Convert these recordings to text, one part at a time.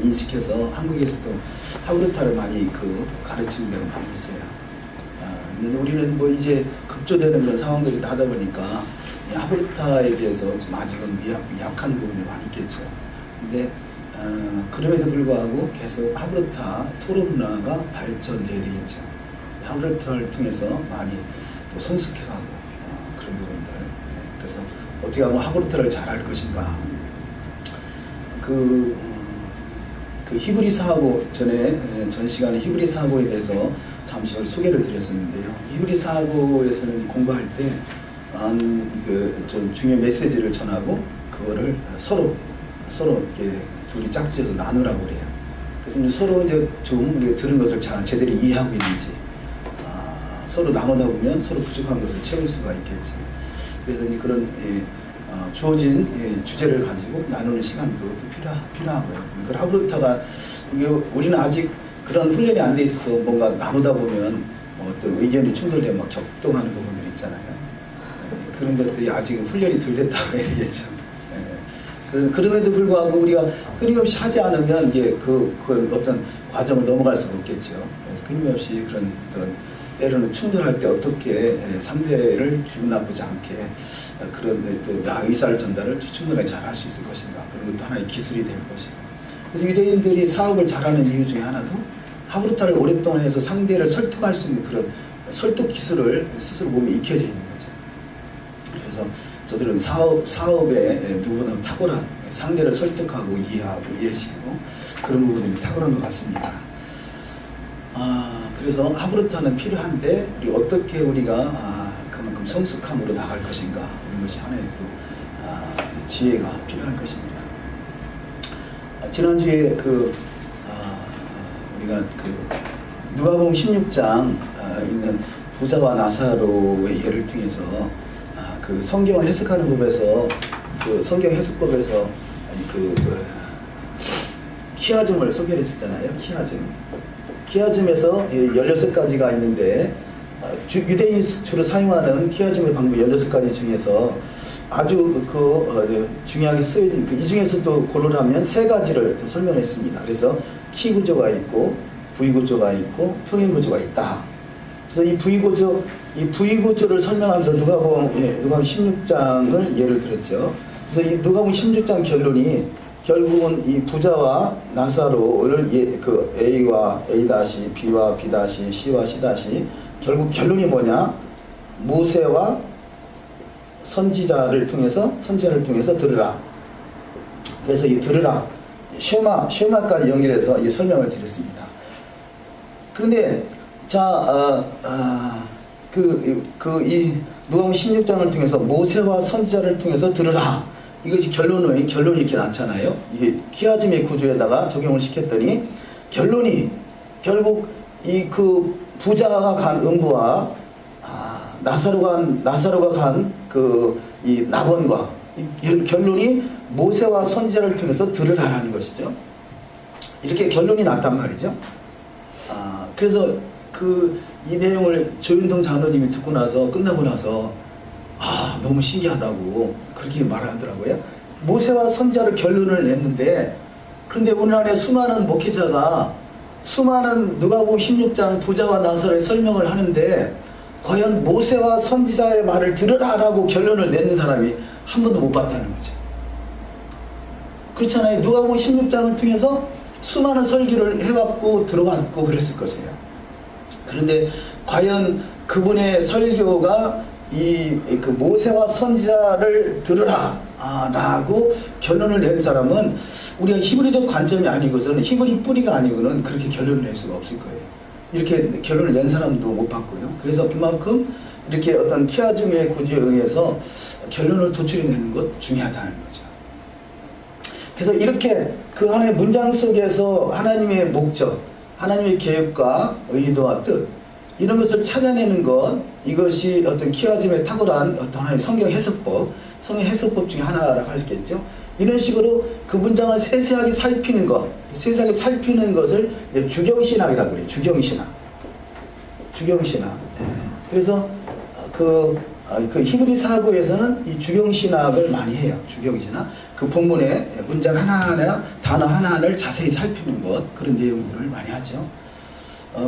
인식해서 한국에서도 하브르타를 많이 가르치는 데가 많이 있어요. 근데 우리는 뭐 이제 급조되는 그런 상황들이 하다 보니까 하브르타에 대해서 좀 아직은 약한 부분이 많이 있겠죠. 근데 그럼에도 불구하고 계속 하브르타 토론 문화가 발전돼야 되겠죠. 하브르타를 통해서 많이 또 성숙해가고 그런 부분들. 그래서 어떻게 하면 하브르타를 잘할 것인가. 그 히브리 사고 전 시간에 히브리 사고에 대해서 잠시 소개를 드렸었는데요. 히브리 사고에서는 공부할 때 좀 중요한 메시지를 전하고 그거를 서로 이렇게 둘이 짝지어서 나누라고 그래요. 그래서 이제 서로 이제 좀 우리가 들은 것을 제대로 이해하고 있는지 서로 나누다 보면 서로 부족한 것을 채울 수가 있겠죠. 그래서 이제 그런 주어진 주제를 가지고 나누는 시간도 필요하고요. 그 하브르타가 우리는 아직 그런 훈련이 안 돼 있어서 뭔가 나누다 보면 또 의견이 충돌되면 막 격동하는 부분들이 있잖아요. 그런 것들이 아직 훈련이 덜 됐다고 해야 되겠죠. 그럼에도 불구하고 우리가 끊임없이 하지 않으면 이게 그 어떤 과정을 넘어갈 수가 없겠죠. 그래서 끊임없이 그런 때로는 충돌할 때 어떻게 상대를 기분 나쁘지 않게 그런 또 의사를 전달을 충분하게 잘 할 수 있을 것인가. 그런 것도 하나의 기술이 될 것이고. 그래서 유대인들이 사업을 잘하는 이유 중에 하나도 하브르타를 오랫동안 해서 상대를 설득할 수 있는 그런 설득 기술을 스스로 몸에 익혀져 있는 거죠. 그래서 저들은 사업에 누구나 탁월한 상대를 설득하고 이해시키고 그런 부분이 탁월한 것 같습니다. 그래서 하브르타는 필요한데 우리가 그만큼 성숙함으로 나갈 것인가 이런 것이 하나의 또 지혜가 필요할 것입니다. 지난주에 우리가 누가복음 16장 있는 부자와 나사로의 예를 통해서 그 성경을 해석하는 법에서 성경 해석법에서 키아즘을 소개를 했었잖아요. 키아즘에서 16가지가 있는데 유대인이 주로 사용하는 키아즘의 방법 16가지 중에서 아주 중요하게 쓰여진 이 중에서도 고르라면 3가지를 설명했습니다. 그래서 키 구조가 있고 부위 구조가 있고 평행 구조가 있다. 그래서 이 부위 구조를 설명하면서 누가복음 16장을 예를 들었죠. 그래서 이 누가복음 16장 결론이 결국은 이 부자와 나사로를 A와 A-, B와 B-, C와 C-, 결국 결론이 뭐냐? 모세와 선지자를 통해서 들으라. 그래서 이 들으라 쉐마까지 연결해서 이 설명을 드렸습니다. 그런데 이 누가복음 16장을 통해서 모세와 선지자를 통해서 들으라. 이것이 결론이 이렇게 나잖아요. 이게 키아즘의 구조에다가 적용을 시켰더니 결론이 결국 부자가 간 음부와 나사로가 간 이 낙원과 결론이 모세와 선지자를 통해서 들으라라는 것이죠. 이렇게 결론이 났단 말이죠. 그래서 이 내용을 조윤동 장로님이 듣고 나서 끝나고 나서 너무 신기하다고 그렇게 말하더라고요. 모세와 선지자를 결론을 냈는데 그런데 우리나라에 수많은 목회자가 수많은 누가복음 16장 부자와 나사로의 설명을 하는데 과연 모세와 선지자의 말을 들으라라고 결론을 내는 사람이 한 번도 못 봤다는 거죠. 그렇잖아요. 누가복음 16장을 통해서 수많은 설교를 해왔고 들어왔고 그랬을 것이에요. 그런데 과연 그분의 설교가 모세와 선지자를 들으라 라고 결론을 낸 사람은 우리가 히브리적 관점이 아니고서는 히브리 뿌리가 아니고는 그렇게 결론을 낼 수가 없을 거예요. 이렇게 결론을 낸 사람도 못 봤고요. 그래서 그만큼 이렇게 어떤 키아즘의 구조에 의해서 결론을 도출해내는 것 중요하다는 거죠. 그래서 이렇게 그 하나의 문장 속에서 하나님의 목적, 하나님의 계획과 의도와 뜻 이런 것을 찾아내는 것, 이것이 어떤 키아즘의 탁월한 어떤 하나의 성경 해석법 중에 하나라고 할겠죠. 이런 식으로 그 문장을 세세하게 살피는 것을 주경신학이라고 그래요. 주경신학. 그래서 그 히브리 사고에서는 이 주경신학을 많이 해요. 주경신학. 그 본문의 문장 하나하나 단어 하나하나를 자세히 살피는 것, 그런 내용들을 많이 하죠.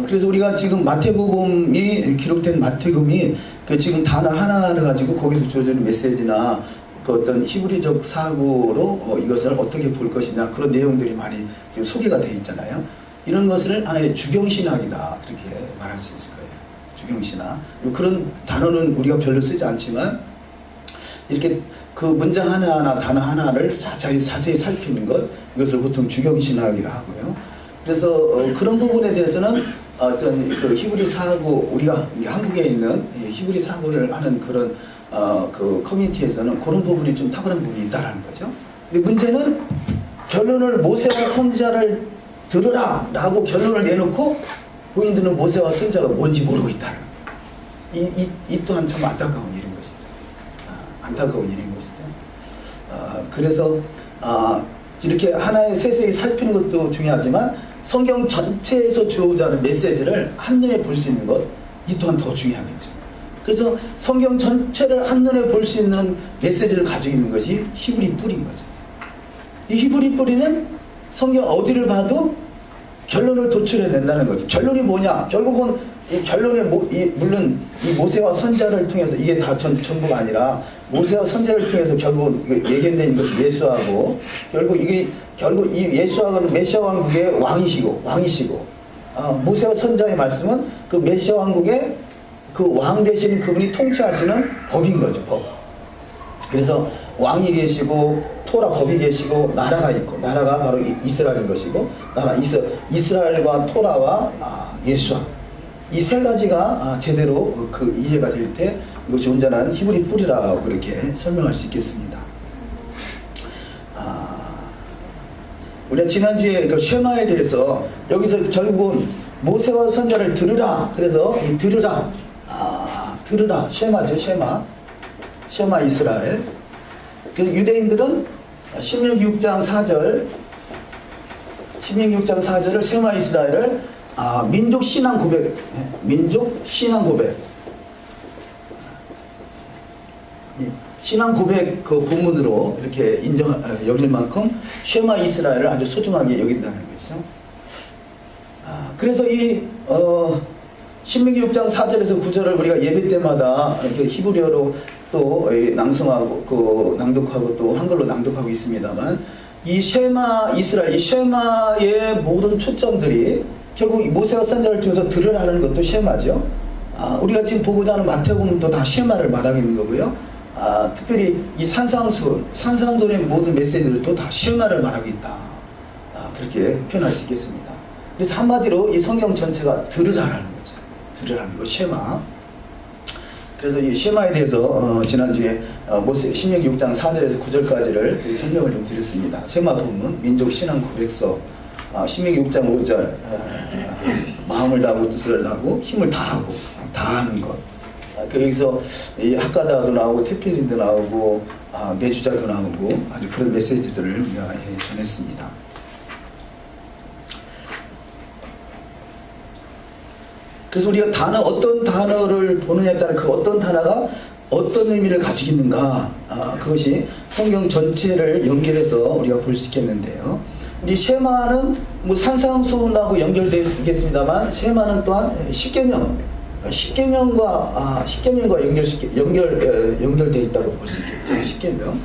그래서 우리가 지금 마태복음이 기록된 마태복음이 그 지금 단어 하나를 가지고 거기서 주어지는 메시지나 그 어떤 히브리적 사고로 이것을 어떻게 볼 것이냐, 그런 내용들이 많이 소개가 되어 있잖아요. 이런 것을 하나의 주경신학이다, 그렇게 말할 수 있을 거예요. 주경신학. 그런 단어는 우리가 별로 쓰지 않지만 이렇게 그 문장 하나하나 단어 하나를 자세히 살피는 것, 이것을 보통 주경신학이라 하고요. 그래서 그런 부분에 대해서는 어떤 그 히브리 사고, 우리가 한국에 있는 히브리 사고를 하는 그런 그 커뮤니티에서는 그런 부분이 좀 탁월한 부분이 있다라는 거죠. 근데 문제는 결론을 모세와 선지자를 들으라 라고 결론을 내놓고 본인들은 모세와 선지자가 뭔지 모르고 있다는 거예요. 이 또한 참 안타까운 일인 것이죠. 안타까운 일인 것이죠. 그래서 이렇게 하나의 세세히 살피는 것도 중요하지만 성경 전체에서 주어오자 하는 메시지를 한눈에 볼 수 있는 것, 이 또한 더 중요하겠죠. 그래서 성경 전체를 한눈에 볼 수 있는 메시지를 가지고 있는 것이 히브리 뿌리인 거죠. 이 히브리 뿌리는 성경 어디를 봐도 결론을 도출해낸다는 거죠. 결론이 뭐냐? 결국은 이 결론에 물론 이 모세와 선지자를 통해서 이게 다 전부가 아니라 모세와 선지자를 통해서 결국 예견된 것이 예수하고, 결국 이 예수하고는 메시아 왕국의 왕이시고 모세와 선지자의 말씀은 그 메시아 왕국의 그 왕 되시는 그분이 통치하시는 법인 거죠. 법. 그래서 왕이 계시고 토라 법이 계시고 나라가 있고, 나라가 바로 이스라엘인 것이고, 이스라엘과 토라와 예수와 이 세 가지가 제대로 그 이해가 될 때 이것이 온전한 히브리 뿌리라고 그렇게 설명할 수 있겠습니다. 우리가 지난주에 그 쉐마에 대해서 여기서 결국은 모세와 선지자를 들으라, 그래서 이 들으라 쉐마죠. 쉐마 이스라엘. 그래서 유대인들은 신명기 6장 4절을 쉐마 이스라엘을 민족 신앙 고백 신앙 고백 그 본문으로 이렇게 여길 만큼 쉐마 이스라엘을 아주 소중하게 여긴다는 거죠. 그래서 이 신명기 6장 4절에서 9절을 우리가 예배 때마다 이렇게 히브리어로 또 낭송하고 낭독하고 또 한글로 낭독하고 있습니다만, 이 쉐마 이스라엘, 이 쉐마의 모든 초점들이 결국 모세와 선지자를 통해서 들으라는 것도 쉐마죠. 우리가 지금 보고자 하는 마태복음도 다 쉐마를 말하고 있는 거고요. 특별히 이 산상돈의 모든 메시지들도 다 쉐마를 말하고 있다. 그렇게 표현할 수 있겠습니다. 그래서 한마디로 이 성경 전체가 들으라는 거죠. 들으라는 거, 쉐마. 그래서 이 쉐마에 대해서 지난주에 신명기 6장 4절에서 9절까지를 설명을 좀 드렸습니다. 쉐마 본문, 민족 신앙 고백서, 신명기 6장 5절, 마음을 다하고 뜻을 다하고 힘을 다하고 다하는 것. 여기서 이 학가다도 나오고 테필린도 나오고 내주자도 나오고 아주 그런 메시지들을 우리가 전했습니다. 그래서 우리가 어떤 단어를 보느냐에 따라 그 어떤 단어가 어떤 의미를 가지고 있는가, 그것이 성경 전체를 연결해서 우리가 볼 수 있겠는데요. 우리 쉐마는 뭐 산상수훈하고 연결되어 있겠습니다만, 쉐마는 또한 십계명과 연결되어 있다고 볼 수 있겠죠. 십계명.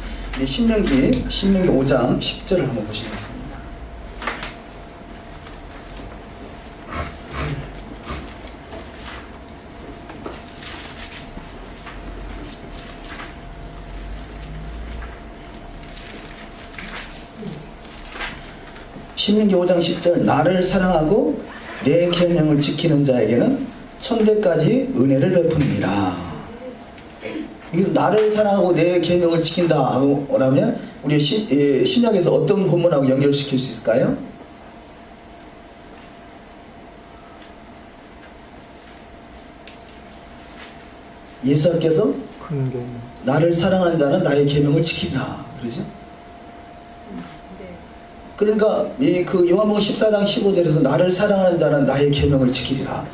신명기 5장 10절을 한번 보시겠습니다. 신명기 5장 10절, 나를 사랑하고 내 계명을 지키는 자에게는 천대까지 은혜를 베푸니라. 여기서 나를 사랑하고 내 계명을 지킨다라고 하면 우리 신약에서 어떤 본문하고 연결시킬 수 있을까요? 예수님께서 나를 사랑하는 자는 나의 계명을 지키라, 그러죠? 그러니까 그 요한복음 14장 15절에서 나를 사랑하는 자는 나의 계명을 지키리라.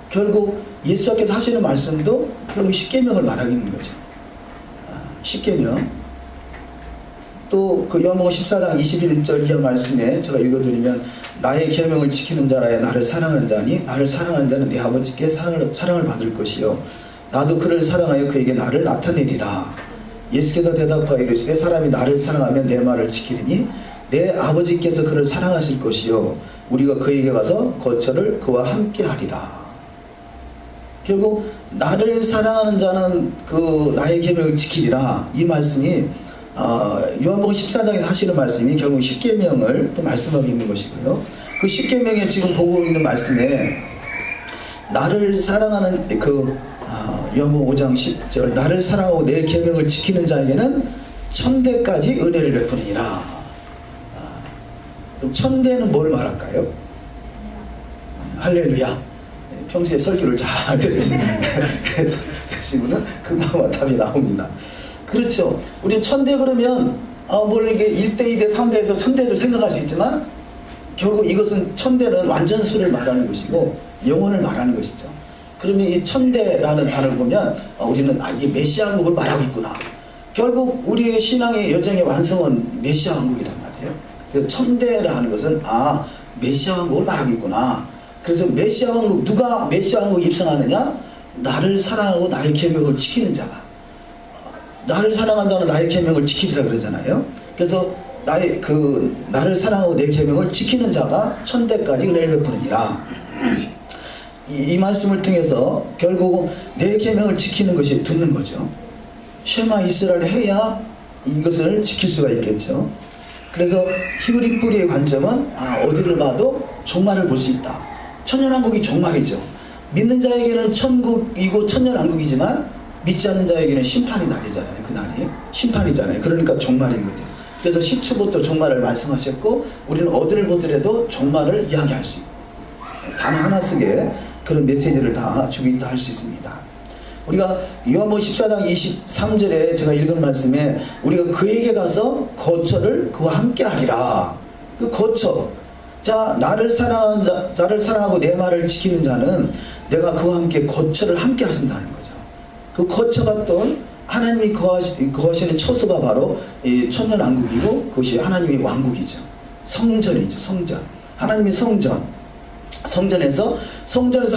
결국 예수께서 하시는 말씀도 결국 십계명을 말하고 있는 거죠. 십계명. 또 그 요한복음 14장 21절 이하 말씀에 제가 읽어드리면 나의 계명을 지키는 자라야 나를 사랑하는 자니 나를 사랑하는 자는 내 아버지께 사랑을 받을 것이요 나도 그를 사랑하여 그에게 나를 나타내리라. 예수께서 대답하여 이르시되 사람이 나를 사랑하면 내 말을 지키리니 내 아버지께서 그를 사랑하실 것이요 우리가 그에게 가서 거처를 그와 함께 하리라. 결국 나를 사랑하는 자는 그 나의 계명을 지키리라. 이 말씀이 요한복음 14장에서 하시는 말씀이 결국 십계명을 또 말씀하고 있는 것이고요. 그 십계명에 지금 보고 있는 말씀에 나를 사랑하는 요한복음 5장 10절 나를 사랑하고 내 계명을 지키는 자에게는 천대까지 은혜를 베푸느니라. 그럼 천대는 뭘 말할까요? 할렐루야. 평소에 설교를 잘 들으시면 금방 답이 나옵니다. 그렇죠. 우리 천대 그러면 뭘 이게 1대, 2대, 3대에서 천대를 생각할 수 있지만 결국 이것은 천대는 완전수를 말하는 것이고 영혼을 말하는 것이죠. 그러면 이 천대라는 단어를 보면 우리는 이게 메시아 왕국을 말하고 있구나. 결국 우리의 신앙의 여정의 완성은 메시아 왕국이란 말이에요. 그래서 천대라는 것은 메시아 왕국을 말하고 있구나. 그래서 메시아 왕국, 누가 메시아 왕국 입성하느냐? 나를 사랑하고 나의 계명을 지키는 자가. 나를 사랑한 자는 나의 계명을 지키리라 그러잖아요. 그래서 나를 사랑하고 내 계명을 지키는 자가 천대까지 은혜를 베푸느니라. 이 말씀을 통해서 결국은 내 계명을 지키는 것이 듣는 거죠. 쉐마 이스라엘 해야 이것을 지킬 수가 있겠죠. 그래서 히브리 뿌리의 관점은 어디를 봐도 종말을 볼 수 있다. 천년왕국이 종말이죠. 믿는 자에게는 천국이고 천년왕국이지만 믿지 않는 자에게는 심판의 날이잖아요. 그날이 심판이잖아요. 그러니까 종말인 거죠. 그래서 10초부터 종말을 말씀하셨고 우리는 어디를 보더라도 종말을 이야기할 수 있고 단어 하나 속에 그런 메시지를 다 주고 있다 할 수 있습니다. 우리가 요한복음 14장 23절에 제가 읽은 말씀에 우리가 그에게 가서 거처를 그와 함께 하리라. 그 거처, 자 나를 사랑하고 내 말을 지키는 자는 내가 그와 함께 거처를 함께 하신다는 거죠. 그 거처가 또 하나님이 거하시는 처소가 바로 이 천년왕국이고 그것이 하나님의 왕국이죠. 성전이죠. 성전. 하나님의 성전에서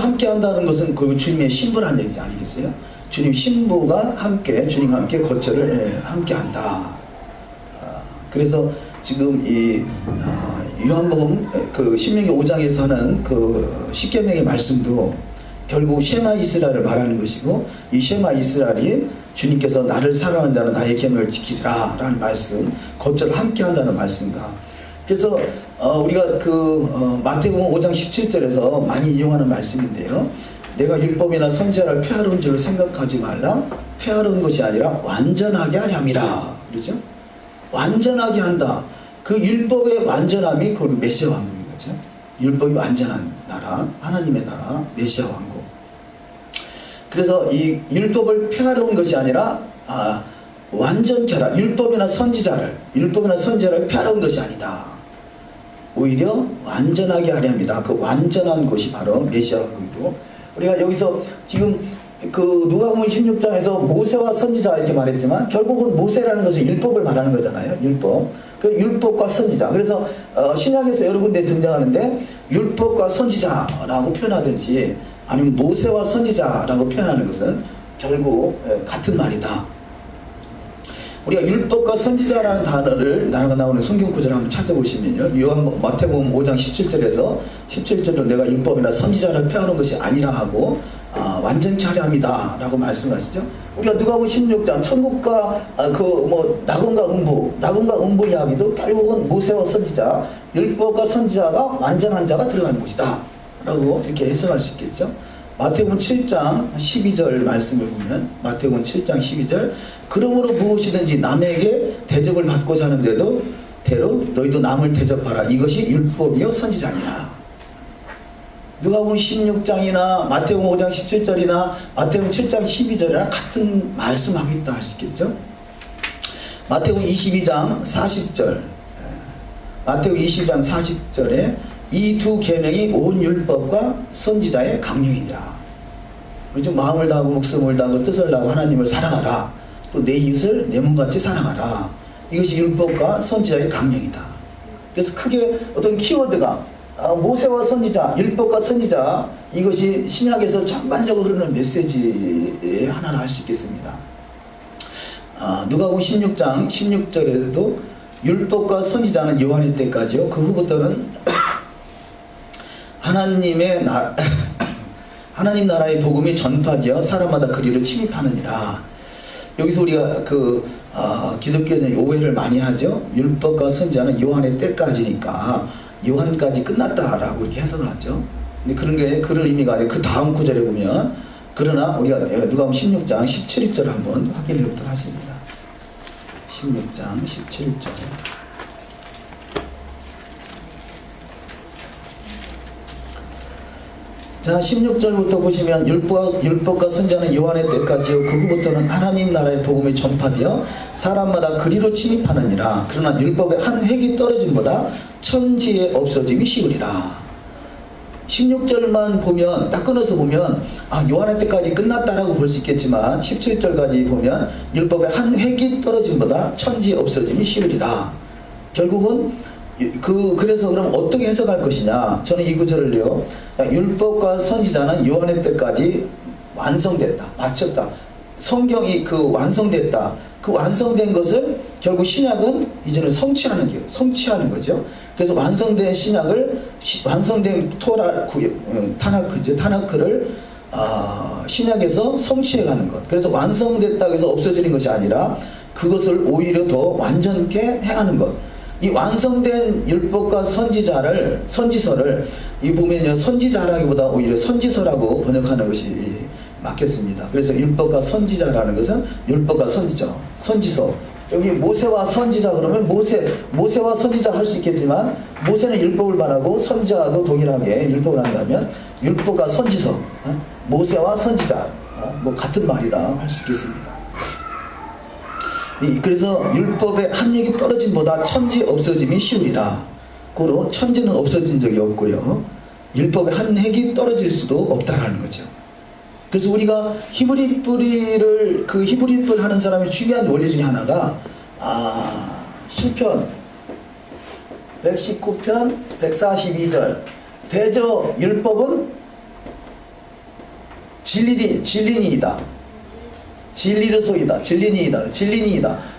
함께 한다는 것은 그 주님의 신부라는 얘기 아니겠어요? 주님 신부가 주님과 함께 거처를 함께 한다. 그래서 지금 이 요한복음 그 신명기 5장에서 하는 그 십계명의 말씀도 결국 쉐마 이스라엘을 말하는 것이고 이 쉐마 이스라엘이 주님께서 나를 사랑하는 자는 나의 계명을 지키리라 라는 말씀, 거처를 함께 한다는 말씀과 그래서 우리가 마태복음 5장 17절에서 많이 이용하는 말씀인데요. 내가 율법이나 선지자를 폐하려는 줄을 생각하지 말라. 폐하려는 것이 아니라 완전하게 하렴이라. 그렇죠? 완전하게 한다. 그 율법의 완전함이 그 메시아 왕국인 거죠. 율법이 완전한 나라, 하나님의 나라, 메시아 왕국. 그래서 이 율법을 폐하려는 것이 아니라 완전케 하라. 율법이나 선지자를 폐하려는 것이 아니다. 오히려 완전하게 하려 합니다. 그 완전한 것이 바로 메시아 왕국이고 우리가 여기서 지금 그 누가복음 16장에서 모세와 선지자 이렇게 말했지만 결국은 모세라는 것은 율법을 말하는 거잖아요. 그 율법과 선지자. 그래서 신약에서 여러 군데 등장하는데 율법과 선지자라고 표현하든지 아니면 모세와 선지자라고 표현하는 것은 결국 같은 말이다. 우리가 율법과 선지자라는 단어를 나오는 성경 구절을 한번 찾아보시면요. 마태복음 5장 17절로 내가 율법이나 선지자를 폐하는 것이 아니라 하고 완전케 하려 합니다 라고 말씀하시죠. 우리가 누가복음 16장 천국과 낙원과 음부 이야기도 결국은 모세와 선지자, 율법과 선지자가 완전한 자가 들어가는 곳이다 라고 이렇게 해석할 수 있겠죠. 마태복음 7장 12절 말씀을 보면 마태복음 7장 12절 그러므로 무엇이든지 남에게 대접을 받고자 하는데도 대로 너희도 남을 대접하라. 이것이 율법이요 선지자니라. 누가복음 16장이나 마태복음 5장 17절이나 마태복음 7장 12절이나 같은 말씀하고 있다 할 수 있겠죠. 마태복음 22장 40절 마태복음 22장 40절에 이 두 계명이 온 율법과 선지자의 강령이니라. 그렇죠? 마음을 다하고 목숨을 다하고 뜻을 다하고 하나님을 사랑하라. 또 내 이웃을 내 몸같이 사랑하라. 이것이 율법과 선지자의 강령이다. 그래서 크게 어떤 키워드가 모세와 선지자, 율법과 선지자, 이것이 신약에서 전반적으로 흐르는 메시지의 하나라 할 수 있겠습니다. 누가복음 16장 16절에도 율법과 선지자는 요한의 때까지요. 그 후부터는 하나님 나라의 복음이 전파되어 사람마다 그리로 침입하느니라. 여기서 우리가 기독교에서는 오해를 많이 하죠. 율법과 선지자는 요한의 때까지니까 요한까지 끝났다라고 이렇게 해석을 하죠. 근데 그런 의미가 아니고 그 다음 구절에 보면, 그러나 우리가 누가복음 16장 17절을 한번 확인해 보도록 하십니다. 16장 17절. 자, 16절부터 보시면 율법과 선지자는 요한의 때까지요. 그 후부터는 하나님 나라의 복음이 전파되어 사람마다 그리로 침입하느니라. 그러나 율법의 한 획이 떨어짐보다 천지에 없어짐이 쉬우리라. 16절만 보면, 딱 끊어서 보면 요한의 때까지 끝났다라고 볼 수 있겠지만 17절까지 보면 율법의 한 획이 떨어짐보다 천지에 없어짐이 쉬우리라. 결국은 그래서 그럼 어떻게 해석할 것이냐. 저는 이 구절을요, 율법과 선지자는 요한의 때까지 완성됐다, 마쳤다. 성경이 완성됐다. 그 완성된 것을 결국 신약은 이제는 성취하는 거죠. 그래서 완성된 신약을, 완성된 타나크를 신약에서 성취해가는 것. 그래서 완성됐다고 해서 없어지는 것이 아니라 그것을 오히려 더 완전케 해가는 것. 이 완성된 율법과 선지서를 이 보면요, 선지자라기보다 오히려 선지서라고 번역하는 것이 맞겠습니다. 그래서 율법과 선지자라는 것은 율법과 선지서. 여기 모세와 선지자 그러면 모세와 선지자 할 수 있겠지만, 모세는 율법을 말하고 선지자도 동일하게 율법을 한다면 율법과 선지서, 모세와 선지자, 같은 말이라 할 수 있겠습니다. 그래서 율법의 한 획이 떨어짐보다 천지 없어짐이 쉬우리라. 고로 천지는 없어진 적이 없고요, 율법의 한 획이 떨어질 수도 없다라는 거죠. 그래서 우리가 히브리 뿔 하는 사람의 중요한 원리 중에 하나가 시편 119편 142절 대저 율법은 진리니이다. 진리니이다.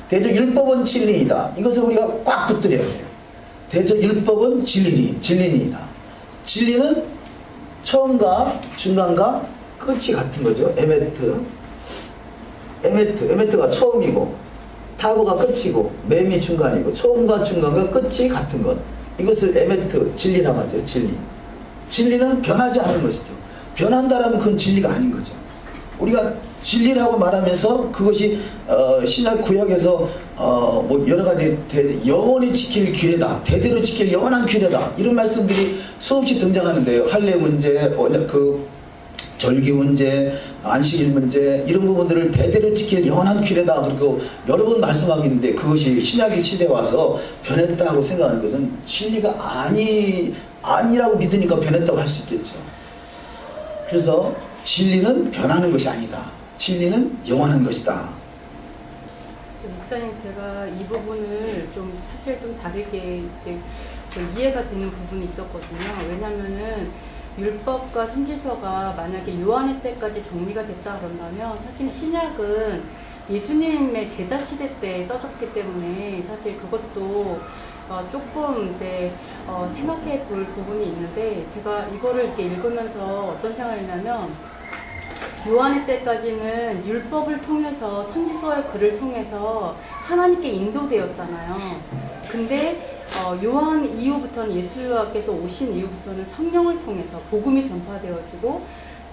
대저 율법은 진리이다. 이것을 우리가 꽉 붙들어야 돼요. 대저 율법은 진리니이다. 진리는 처음과 중간과 끝이 같은 거죠. 에메트가 처음이고 타고가 끝이고 맴이 중간이고 처음과 중간과 끝이 같은 것. 이것을 에메트, 진리라고 하죠. 진리는 변하지 않은 것이죠. 변한다라면 그건 진리가 아닌 거죠. 우리가 진리라고 말하면서 그것이 신약 구약에서 여러 가지 영원히 지킬 규례다, 대대로 지킬 영원한 규례다, 이런 말씀들이 수없이 등장하는데요. 할례 문제, 절기 문제, 안식일 문제, 이런 부분들을 대대로 지킬 영원한 규례다, 그리고 여러 번 말씀하고 있는데, 그것이 신약의 시대에 와서 변했다고 생각하는 것은 진리가 아니라고 믿으니까 변했다고 할 수 있겠죠. 그래서 진리는 변하는 것이 아니다. 진리는 영원한 것이다. 목사님, 제가 이 부분을 사실 좀 다르게 이해가 되는 부분이 있었거든요. 왜냐면은 율법과 선지서가 만약에 요한의 때까지 정리가 됐다 그런다면, 사실 신약은 예수님의 제자 시대 때 써졌기 때문에 사실 그것도 조금 생각해 볼 부분이 있는데, 제가 이거를 이렇게 읽으면서 어떤 생각을 했냐면, 요한의 때까지는 율법을 통해서, 선지서의 글을 통해서 하나님께 인도되었잖아요. 근데 요한 이후부터는, 예수께서 오신 이후부터는 성령을 통해서 복음이 전파되어지고,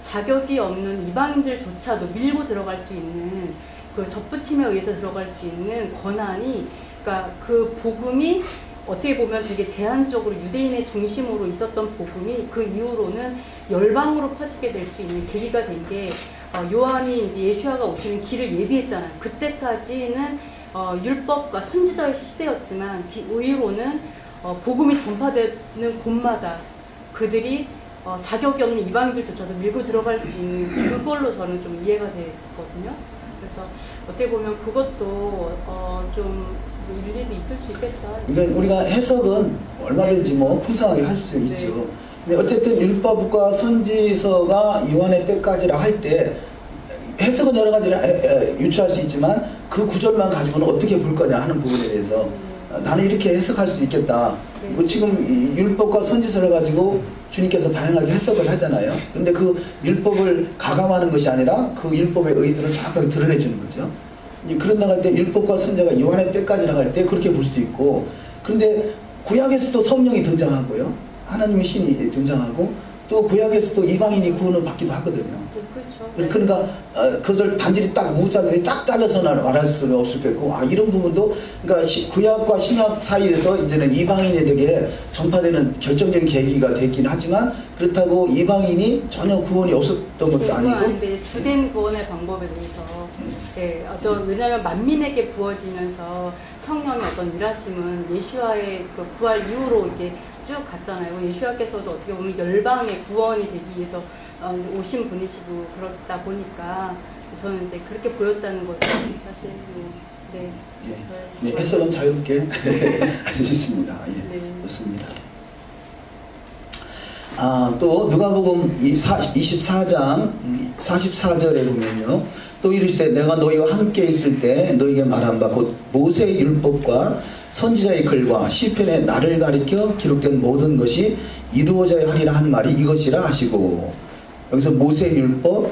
자격이 없는 이방인들조차도 밀고 들어갈 수 있는, 그 접붙임에 의해서 들어갈 수 있는 권한이, 그러니까 그 복음이 어떻게 보면 되게 제한적으로 유대인의 중심으로 있었던 복음이 그 이후로는 열방으로 퍼지게 될 수 있는 계기가 된 게, 요한이 이제 예수아가 오시는 길을 예비했잖아요. 그때까지는 율법과 선지자의 시대였지만, 이후로는 복음이 전파되는 곳마다 그들이 자격이 없는 이방인들조차도 밀고 들어갈 수 있는, 그걸로 저는 좀 이해가 됐거든요. 그래서 어떻게 보면 그것도 좀 일리도 있을 수 있겠다. 그러니까 우리가 해석은 얼마든지 뭐 풍성하게 할 수 있죠. 근데 어쨌든 율법과 선지서가 요한의 때까지라 할 때 해석은 여러 가지를 유추할 수 있지만 그 구절만 가지고는 어떻게 볼 거냐 하는 부분에 대해서 나는 이렇게 해석할 수 있겠다. 뭐 지금 이 율법과 선지서를 가지고 주님께서 다양하게 해석을 하잖아요. 근데 그 율법을 가감하는 것이 아니라 그 율법의 의도를 정확하게 드러내 주는 거죠. 그런 나갈 때 율법과 선지자가 요한의 때까지 나갈 때 그렇게 볼 수도 있고, 그런데 구약에서도 성령이 등장하고요, 하나님의 신이 등장하고, 또 구약에서도 이방인이 구원을 받기도 하거든요. 그렇죠. 그러니까 그것을 단지 딱 무작위에 딱 잘라서 말할 수는 없겠고, 이런 부분도 그러니까 구약과 신약 사이에서 이제는 이방인에게 전파되는 결정적인 계기가 됐긴 하지만, 그렇다고 이방인이 전혀 구원이 없었던 것도 아니고. 아닌데 주된 구원의 방법에 대해서 왜냐하면 만민에게 부어지면서 성령의 어떤 일하심은 예수와의 그 부활 이후로 이렇게 쭉 갔잖아요. 예수와께서도 어떻게 보면 열방의 구원이 되기 위해서 오신 분이시고 그렇다 보니까 저는 이제 그렇게 보였다는 거죠. 사실 네, 해석은 자유롭게 하실 수 있습니다. 예, 좋습니다. 또 누가복음 24장 44절에 보면요, 또 이르시되 내가 너희와 함께 있을 때 너희에게 말한 바 곧 모세의 율법과 선지자의 글과 시편에 나를 가리켜 기록된 모든 것이 이루어져야 하리라 한 말이 이것이라 하시고, 여기서 모세의 율법,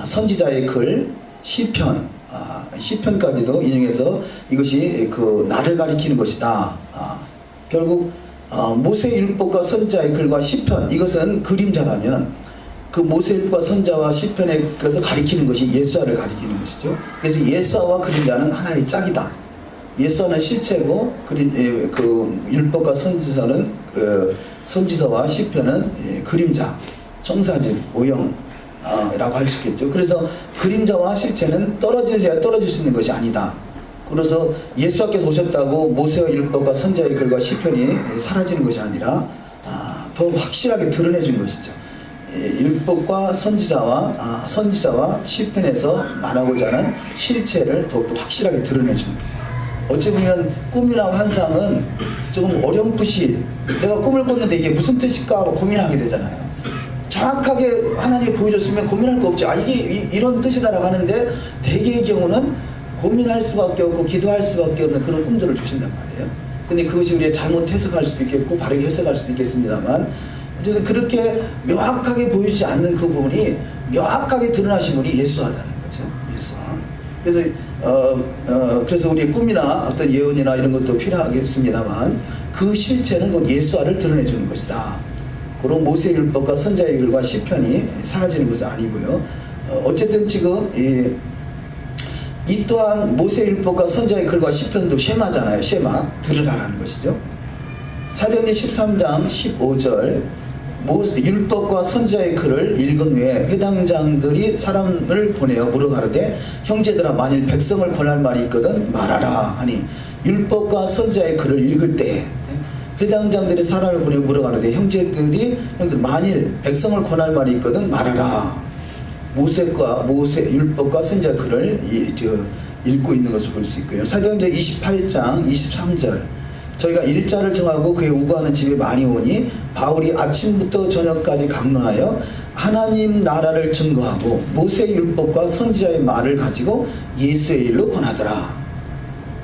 선지자의 글, 시편, 시편까지도 인용해서 이것이 그 나를 가리키는 것이다. 결국 모세의 율법과 선지자의 글과 시편, 이것은 그림자라면 그 모세율과 선자와 시편의 것을 가리키는 것이 예수와를 가리키는 것이죠. 그래서 예수와 그림자는 하나의 짝이다. 예수와는 실체고 그 율법과 선지서는 선지서와 시편은 그림자, 청사진, 오형 라고 할 수 있겠죠. 그래서 그림자와 실체는 떨어질래야 떨어질 수 있는 것이 아니다. 그래서 예수께서 오셨다고 모세와 율법과 선지자의 글과 시편이 사라지는 것이 아니라 더 확실하게 드러내준 것이죠. 율법과 선지자와 시편에서 말하고자 하는 실체를 더욱더 확실하게 드러내줍니다. 어찌 보면 꿈이나 환상은 조금 어렴풋이 내가 꿈을 꿨는데 이게 무슨 뜻일까 하고 고민하게 되잖아요. 정확하게 하나님이 보여줬으면 고민할 거 없죠. 이게 이런 뜻이다라고 하는데 대개의 경우는 고민할 수밖에 없고 기도할 수밖에 없는 그런 꿈들을 주신단 말이에요. 근데 그것이 우리가 잘못 해석할 수도 있겠고 바르게 해석할 수도 있겠습니다만, 어쨌든 그렇게 명확하게 보이지 않는 그 부분이 명확하게 드러나신 분이 예수하다는 거죠. 예수하. 그래서 우리의 꿈이나 어떤 예언이나 이런 것도 필요하겠습니다만, 그 실체는 곧 예수화를 드러내주는 것이다. 그런 모세의 율법과 선지자의 글과 시편이 사라지는 것은 아니고요. 어쨌든 지금 이 또한 모세의 율법과 선지자의 글과 시편도 쉐마잖아요. 쉐마, 들으라는 것이죠. 사도행전 13장 15절, 율법과 선지자의 글을 읽은 후에 회당장들이 사람을 보내어 물어가르되 형제들아 만일 백성을 권할 말이 있거든 말하라 하니, 율법과 선지자의 글을 읽을 때 회당장들이 사람을 보내어 물어가르되 형제들이 만일 백성을 권할 말이 있거든 말하라. 모세 율법과 선지자의 글을 읽고 있는 것을 볼 수 있고요. 사도행전 28장 23절, 저희가 일자를 정하고 그의 우거하는 집에 많이 오니 바울이 아침부터 저녁까지 강론하여 하나님 나라를 증거하고 모세의 율법과 선지자의 말을 가지고 예수의 일로 권하더라.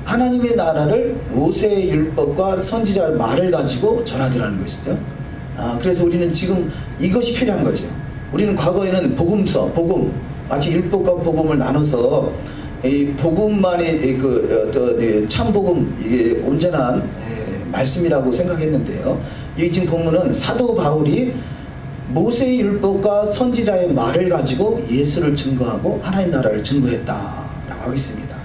하나님의 나라를 모세의 율법과 선지자의 말을 가지고 전하더라는 것이죠. 그래서 우리는 지금 이것이 필요한 거죠. 우리는 과거에는 복음, 마치 율법과 복음을 나눠서 이 복음만이 참 복음, 이게 온전한 말씀이라고 생각했는데요. 이 지금 본문은 사도 바울이 모세의 율법과 선지자의 말을 가지고 예수를 증거하고 하나님 나라를 증거했다라고 하고 있습니다.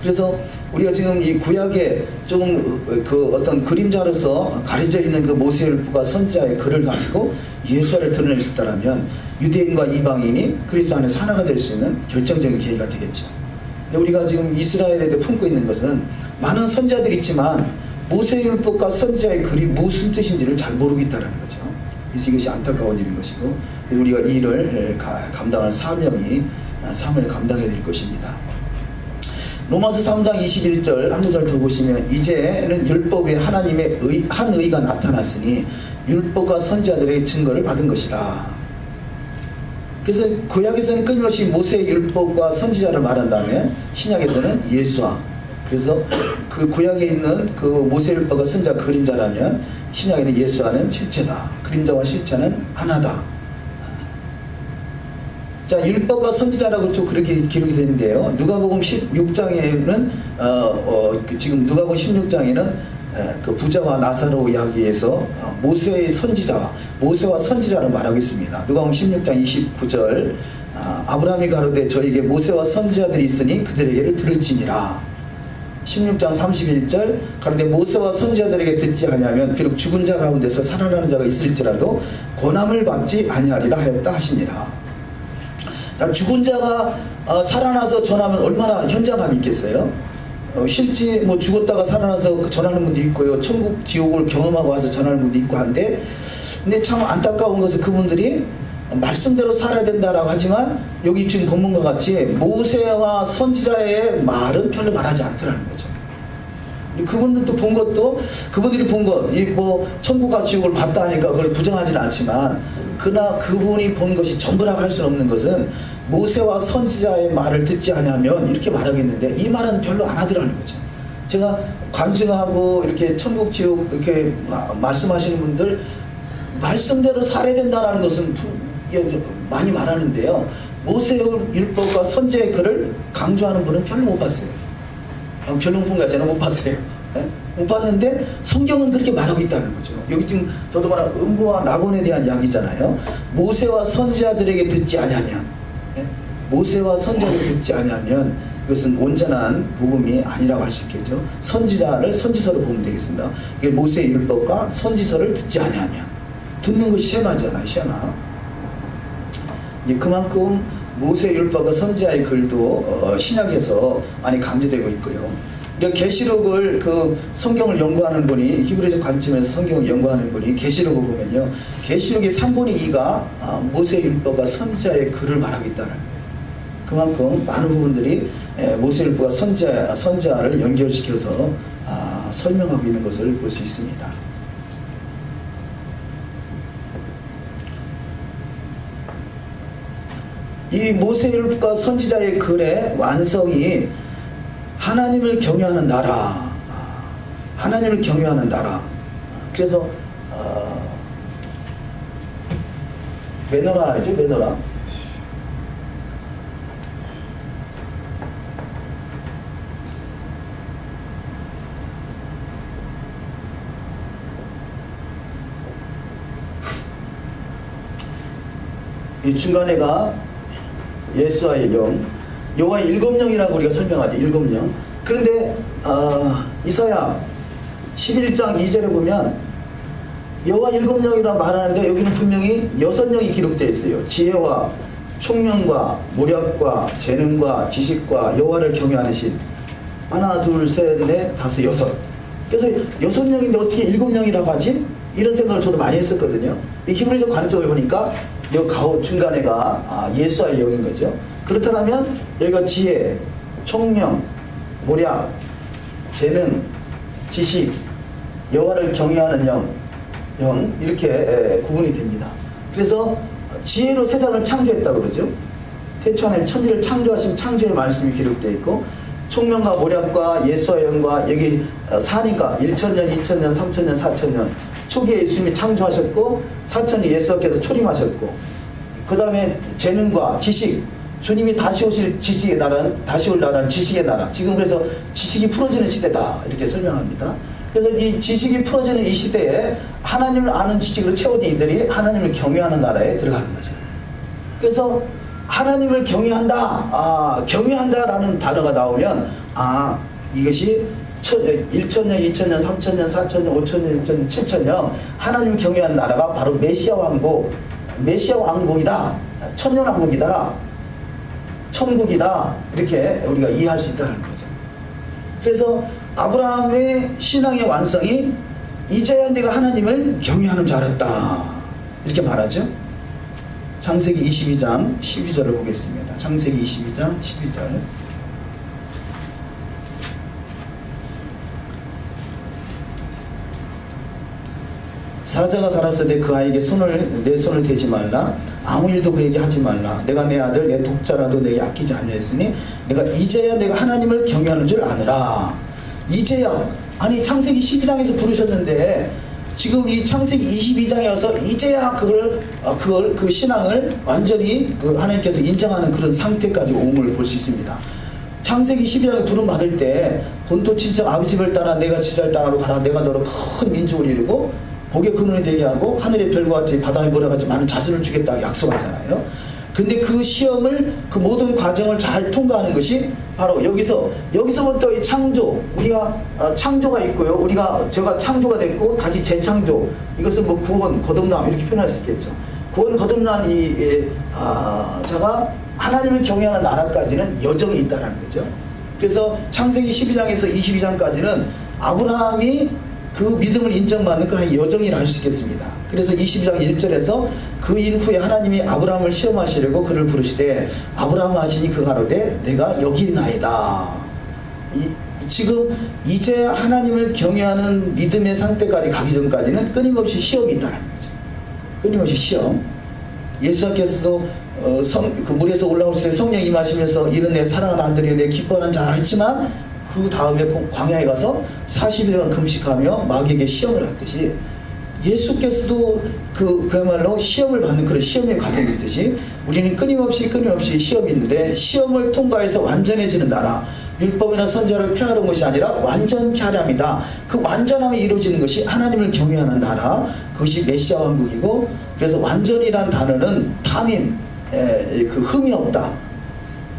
그래서 우리가 지금 이 구약에 좀 그 어떤 그림자로서 가려져 있는 그 모세의 율법과 선지자의 글을 가지고 예수를 드러낼 수 있다면 유대인과 이방인이 그리스도 안에서 하나가 될 수 있는 결정적인 계기가 되겠죠. 우리가 지금 이스라엘에 대해 품고 있는 것은 많은 선지자들이 있지만 모세의 율법과 선지자의 글이 무슨 뜻인지를 잘 모르고 있다는 거죠. 그래서 이것이 안타까운 일인 것이고, 우리가 이 일을 감당할 삶을 감당해야 될 것입니다. 로마서 3장 21절 한 구절 더 보시면 이제는 율법에 하나님의 한 의가 나타났으니 율법과 선지자들의 증거를 받은 것이라. 그래서 구약에서는 끊임없이 모세의 율법과 선지자를 말한다면 신약에서는 예수와, 그래서 그 구약에 있는 그 모세 율법과 선지자 그림자라면 신약에는 예수와는 실체다. 그림자와 실체는 하나다. 자, 율법과 선지자라고 좀 그렇게 기록이 되는데요. 누가복음 16장에는 지금 누가복음 16장에는 그 부자와 나사로 이야기에서 모세의 선지자와 모세와 선지자를 말하고 있습니다. 누가복음 16장 29절 아브라함이 가로되 저에게 모세와 선지자들이 있으니 그들에게를 들을지니라. 16장 31절 가로되 모세와 선지자들에게 듣지 아니하면 비록 죽은 자 가운데서 살아나는 자가 있을지라도 권함을 받지 아니하리라 하였다 하시니라. 죽은 자가 살아나서 전하면 얼마나 현장감이 있겠어요? 실제 뭐 죽었다가 살아나서 전하는 분도 있고요. 천국 지옥을 경험하고 와서 전하는 분도 있고 한데, 근데 참 안타까운 것은 그분들이 말씀대로 살아야 된다라고 하지만 여기 지금 본문과 같이 모세와 선지자의 말은 별로 말하지 않더라는 거죠. 그분들도 본 것도 그분들이 본 것, 이 뭐 천국과 지옥을 봤다 하니까 그걸 부정하지는 않지만, 그러나 그분이 본 것이 전부라고 할 수는 없는 것은 모세와 선지자의 말을 듣지 않으면 이렇게 말하겠는데 이 말은 별로 안 하더라는 거죠. 제가 관증하고 이렇게 천국 지옥 이렇게 말씀하시는 분들 말씀대로 살아야 된다는 것은 많이 말하는데요. 모세 율법과 선지자의 글을 강조하는 분은 별로 못 봤어요. 별로 못 본 거야. 저는 못 봤어요. 못 봤는데 성경은 그렇게 말하고 있다는 거죠. 여기 지금 더더구나 음부와 낙원에 대한 이야기잖아요. 모세와 선지자들에게 듣지 아니하면, 모세와 선지자를 듣지 아니하면 그것은 온전한 복음이 아니라고 할 수 있겠죠. 선지자를 선지서로 보면 되겠습니다. 이게 모세의 율법과 선지서를 듣지 아니하면, 듣는 것이 셈하잖아요. 셈하. 그만큼 모세 율법과 선지자의 글도 신약에서 많이 강조되고 있고요. 계시록을 그 성경을 연구하는 분이, 히브리적 관점에서 성경을 연구하는 분이 계시록을 보면요, 계시록의 3분의 2가 모세 율법과 선지자의 글을 말하고 있다는 거예요. 그만큼 많은 부분들이 모세 율법과 선지자를 연결시켜서 설명하고 있는 것을 볼 수 있습니다. 이 모세 율법과 선지자의 글의 완성이 하나님을 경외하는 나라, 하나님을 경외하는 나라. 그래서 메노라죠, 메노라. 이 중간에가 예수와의 영, 여호와의 일곱 영이라고 우리가 설명하죠. 일곱 영. 그런데 이사야 11장 2절에 보면 여호와 일곱 영이라고 말하는데 여기는 분명히 6영이 기록되어 있어요. 지혜와 총명과 모략과 재능과 지식과 여호와를 경외하는 신. 하나, 둘, 셋, 넷, 다섯, 여섯. 그래서 6영인데 어떻게 7영이라고 하지? 이런 생각을 저도 많이 했었거든요. 히브리적 관점을 보니까 여 가오 중간에가 예수와의 영인 거죠. 그렇다면 여기가 지혜, 총명, 모략, 재능, 지식, 여호와를 경외하는 영 이렇게 구분이 됩니다. 그래서 지혜로 세상을 창조했다고 그러죠. 태초 하나님 천지를 창조하신 창조의 말씀이 기록되어 있고, 총명과 모략과 예수와의 영과 여기 사니까 1000년, 2000년, 3000년, 4000년 초기에 예수님이 창조하셨고 4000년 예수께서 초림하셨고, 그 다음에 재능과 지식, 주님이 다시 오실 지식의 나라는, 다시 올 나라는 지식의 나라. 지금 그래서 지식이 풀어지는 시대다 이렇게 설명합니다. 그래서 이 지식이 풀어지는 이 시대에 하나님을 아는 지식으로 채워진 이들이 하나님을 경외하는 나라에 들어가는 거죠. 그래서 하나님을 경외한다, 경외한다라는 단어가 나오면 이것이 1000년, 2000년, 3000년, 4000년, 5000년, 6000년, 7000년 하나님 경외하는 나라가 바로 메시아 왕국, 메시아 왕국이다, 천년 왕국이다, 천국이다, 이렇게 우리가 이해할 수 있다는 거죠. 그래서 아브라함의 신앙의 완성이 이제야 내가 하나님을 경외하는 줄 알았다 이렇게 말하죠. 창세기 22장 12절을 보겠습니다. 창세기 22장 12절. 사자가 가라사대 그 아이에게 내 손을 대지 말라. 아무 일도 그에게 하지 말라. 내가 내 아들 내 독자라도 내게 아끼지 아니하였으니 내가 이제야 내가 하나님을 경외하는 줄 아느라. 이제야, 아니 창세기 12장에서 부르셨는데 지금 이 창세기 22장에 와서 이제야 그 신앙을 완전히 그 하나님께서 인정하는 그런 상태까지 옴을 볼 수 있습니다. 창세기 12장에 부름 받을 때 본토 친척 아버지 집을 따라 내가 지살 땅으로 가라. 내가 너로 큰 민족을 이루고 복의 근원이 되게 하고 하늘의 별과 같이 바다의 모래와 같이 많은 자손을 주겠다고 약속하잖아요. 근데 그 시험을, 그 모든 과정을 잘 통과하는 것이 바로 여기서부터 이 창조, 우리가 창조가 있고요. 제가 창조가 됐고 다시 재창조, 이것은 뭐 구원, 거듭남 이렇게 표현할 수 있겠죠. 구원, 거듭난 자가 하나님을 경외하는 나라까지는 여정이 있다는 거죠. 그래서 창세기 12장에서 22장까지는 아브라함이 그 믿음을 인정받는 그런 여정이라 할 수 있겠습니다. 그래서 22장 1절에서 그 일 후에 하나님이 아브라함을 시험하시려고 그를 부르시되 아브라함 하시니 그가 가로되 내가 여기 있나이다. 지금 이제 하나님을 경외하는 믿음의 상태까지 가기 전까지는 끊임없이 시험이 있다는 거죠. 끊임없이 시험. 예수께서도 그 물에서 올라오실 때 성령 임하시면서 이는 내 사랑하는 아들이요 내 기뻐하는 자라 했지만 그 다음에 광야에 가서 40일간 금식하며 마귀에게 시험을 받듯이 예수께서도 그야말로 시험을 받는 그런 시험의 과정이 있듯이 우리는 끊임없이 시험이 있는데 시험을 통과해서 완전해지는 나라, 율법이나 선지자를 폐하는 것이 아니라 완전케 하려 합니다. 그 완전함이 이루어지는 것이 하나님을 경외하는 나라, 그것이 메시아 왕국이고, 그래서 완전이란 단어는 탐임, 그 흠이 없다,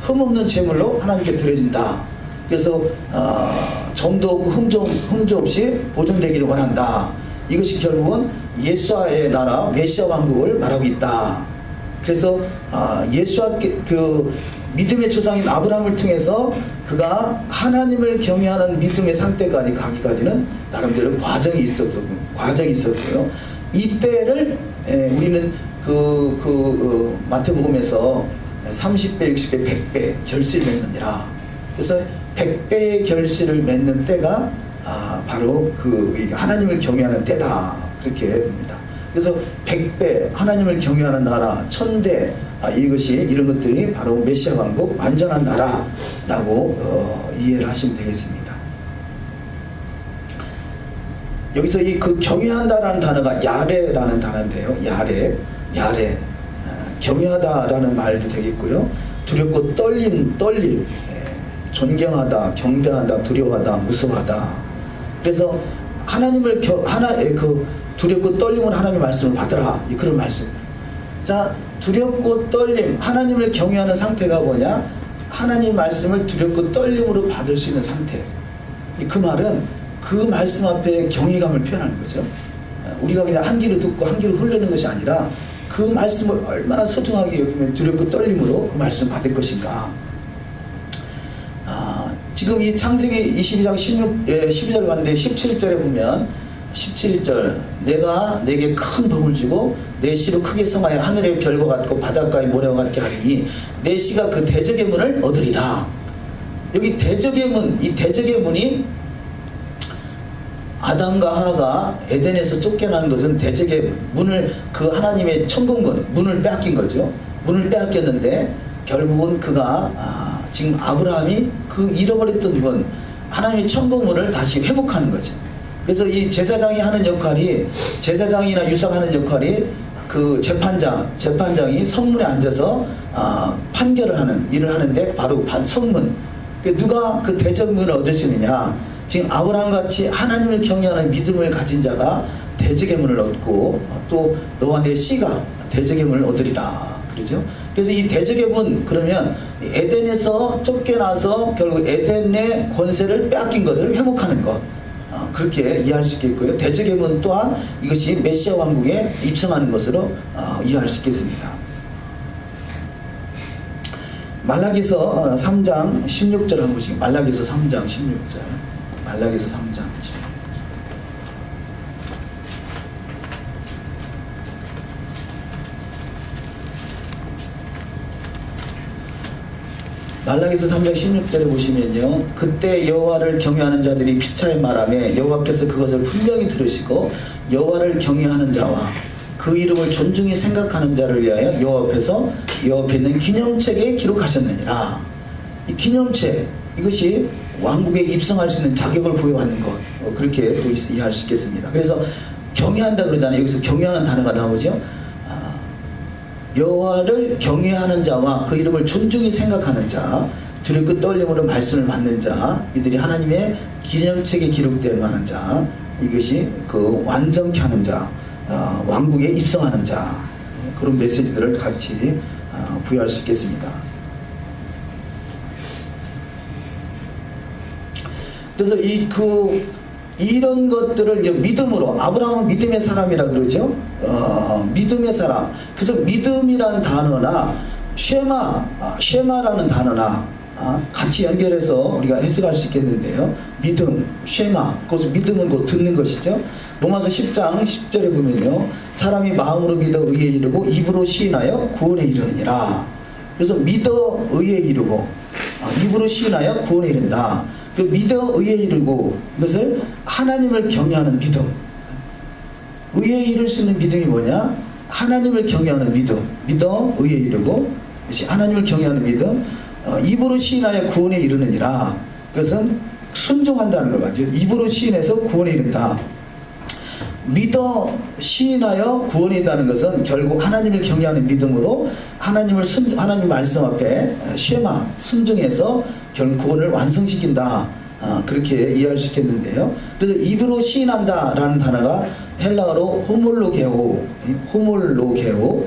흠 없는 제물로 하나님께 드려진다. 그래서 점도 없고 흠도 없이 보존되기를 원한다. 이것이 결국은 예수와의 나라 메시아 왕국을 말하고 있다. 그래서 예수와 그 믿음의 조상인 아브라함을 통해서 그가 하나님을 경외하는 믿음의 상태까지 가기까지는 나름대로 과정이 있었고요. 이때를 우리는 마태복음에서 30배, 60배, 100배 결실을 맺느니라. 그래서 100배의 결실을 맺는 때가 바로 하나님을 경외하는 때다. 그렇게 봅니다. 그래서 100배 하나님을 경외하는 나라, 1000대 이런 것들이 바로 메시아 왕국 완전한 나라라고 이해를 하시면 되겠습니다. 여기서 그 경외한다라는 단어가 야레라는 단어인데요. 야레 경외하다라는 말도 되겠고요. 두렵고 떨림, 존경하다, 경배하다, 두려워하다, 무서워하다. 그래서 하나님을 두렵고 떨림은 하나님의 말씀을 받으라. 그런 말씀입니다. 자, 두렵고 떨림, 하나님을 경외하는 상태가 뭐냐? 하나님 말씀을 두렵고 떨림으로 받을 수 있는 상태. 그 말은 그 말씀 앞에 경외감을 표현하는 거죠. 우리가 그냥 한 귀로 듣고 한 귀로 흐르는 것이 아니라 그 말씀을 얼마나 소중하게 여기면 두렵고 떨림으로 그 말씀을 받을 것인가. 지금 이 창세기 22장 12절 봤는데 17절에 보면 17절 내가 내게 큰 복을 주고 내 씨로 크게 성하여 하늘의 별과 같고 바닷가의 모래와 같게 하리니 내 씨가 그 대적의 문을 얻으리라. 여기 대적의 문, 이 대적의 문이 아담과 하와가 에덴에서 쫓겨나는 것은 대적의 문을 그 하나님의 천국문, 문을 빼앗긴 거죠. 문을 빼앗겼는데 결국은 그가 지금 아브라함이 그 잃어버렸던 문, 하나님의 천국문을 다시 회복하는 거죠. 그래서 이 제사장이 하는 역할이, 제사장이나 유사하는 역할이 그 재판장이 성문에 앉아서 판결을 하는 일을 하는데 바로 성문. 누가 그 대적문을 얻을 수 있느냐? 지금 아브라함 같이 하나님을 경외하는 믿음을 가진 자가 대적의 문을 얻고 또 너와 내 씨가 대적의 문을 얻으리라. 그러죠? 그래서 이 대적의 문, 그러면 에덴에서 쫓겨나서 결국 에덴의 권세를 빼앗긴 것을 회복하는 것, 그렇게 이해할 수 있겠고요. 대적의 문 또한 이것이 메시아 왕국에 입성하는 것으로 이해할 수 있겠습니다. 말라기서 3장 16절 한 번씩, 말라기서 3장 16절, 말라기서 3장 16절. 말라기서 3장 16절에 보시면요, 그때 여호와를 경외하는 자들이 피차의 말하며 여호와께서 그것을 분명히 들으시고 여호와를 경외하는 자와 그 이름을 존중히 생각하는 자를 위하여 여호와 앞에 있는 기념책에 기록하셨느니라. 이 기념책, 이것이 왕국에 입성할 수 있는 자격을 부여받는 것, 그렇게 또 이해할 수 있겠습니다. 그래서 경외한다 그러잖아요. 여기서 경외하는 단어가 나오죠. 여호와를 경외하는 자와 그 이름을 존중히 생각하는 자, 두렵고 떨림으로 말씀을 받는 자, 이들이 하나님의 기념책에 기록될 만한 자, 이것이 그 완전케 하는 자, 왕국에 입성하는 자, 그런 메시지들을 같이 부여할 수 있겠습니다. 그래서 이런 것들을 이제 믿음으로, 아브라함은 믿음의 사람이라 그러죠. 믿음의 사람. 그래서 믿음이라는 단어나 쉐마라는 단어나 같이 연결해서 우리가 해석할 수 있겠는데요. 믿음, 쉐마. 그것을 믿음은 곧 듣는 것이죠. 로마서 10장 10절에 보면요, 사람이 마음으로 믿어 의에 이르고 입으로 시인하여 구원에 이르느니라. 그래서 믿어 의에 이르고 입으로 시인하여 구원에 이른다. 그 믿어 의에 이르고, 이것을 하나님을 경외하는 믿음. 의에 이를 수 있는 믿음이 뭐냐? 하나님을 경외하는 믿음. 믿어 의에 이르고, 그것이 하나님을 경외하는 믿음. 입으로 시인하여 구원에 이르느니라. 그것은 순종한다는 걸 말이죠. 입으로 시인해서 구원에 이른다. 믿어 시인하여 구원에 이른다는 것은 결국 하나님을 경외하는 믿음으로 하나님 말씀 앞에 쉐마, 순종해서 결국 구원을 완성시킨다. 그렇게 이해할 수 있겠는데요. 그래서 입으로 시인한다 라는 단어가 헬라어로 호몰로게오,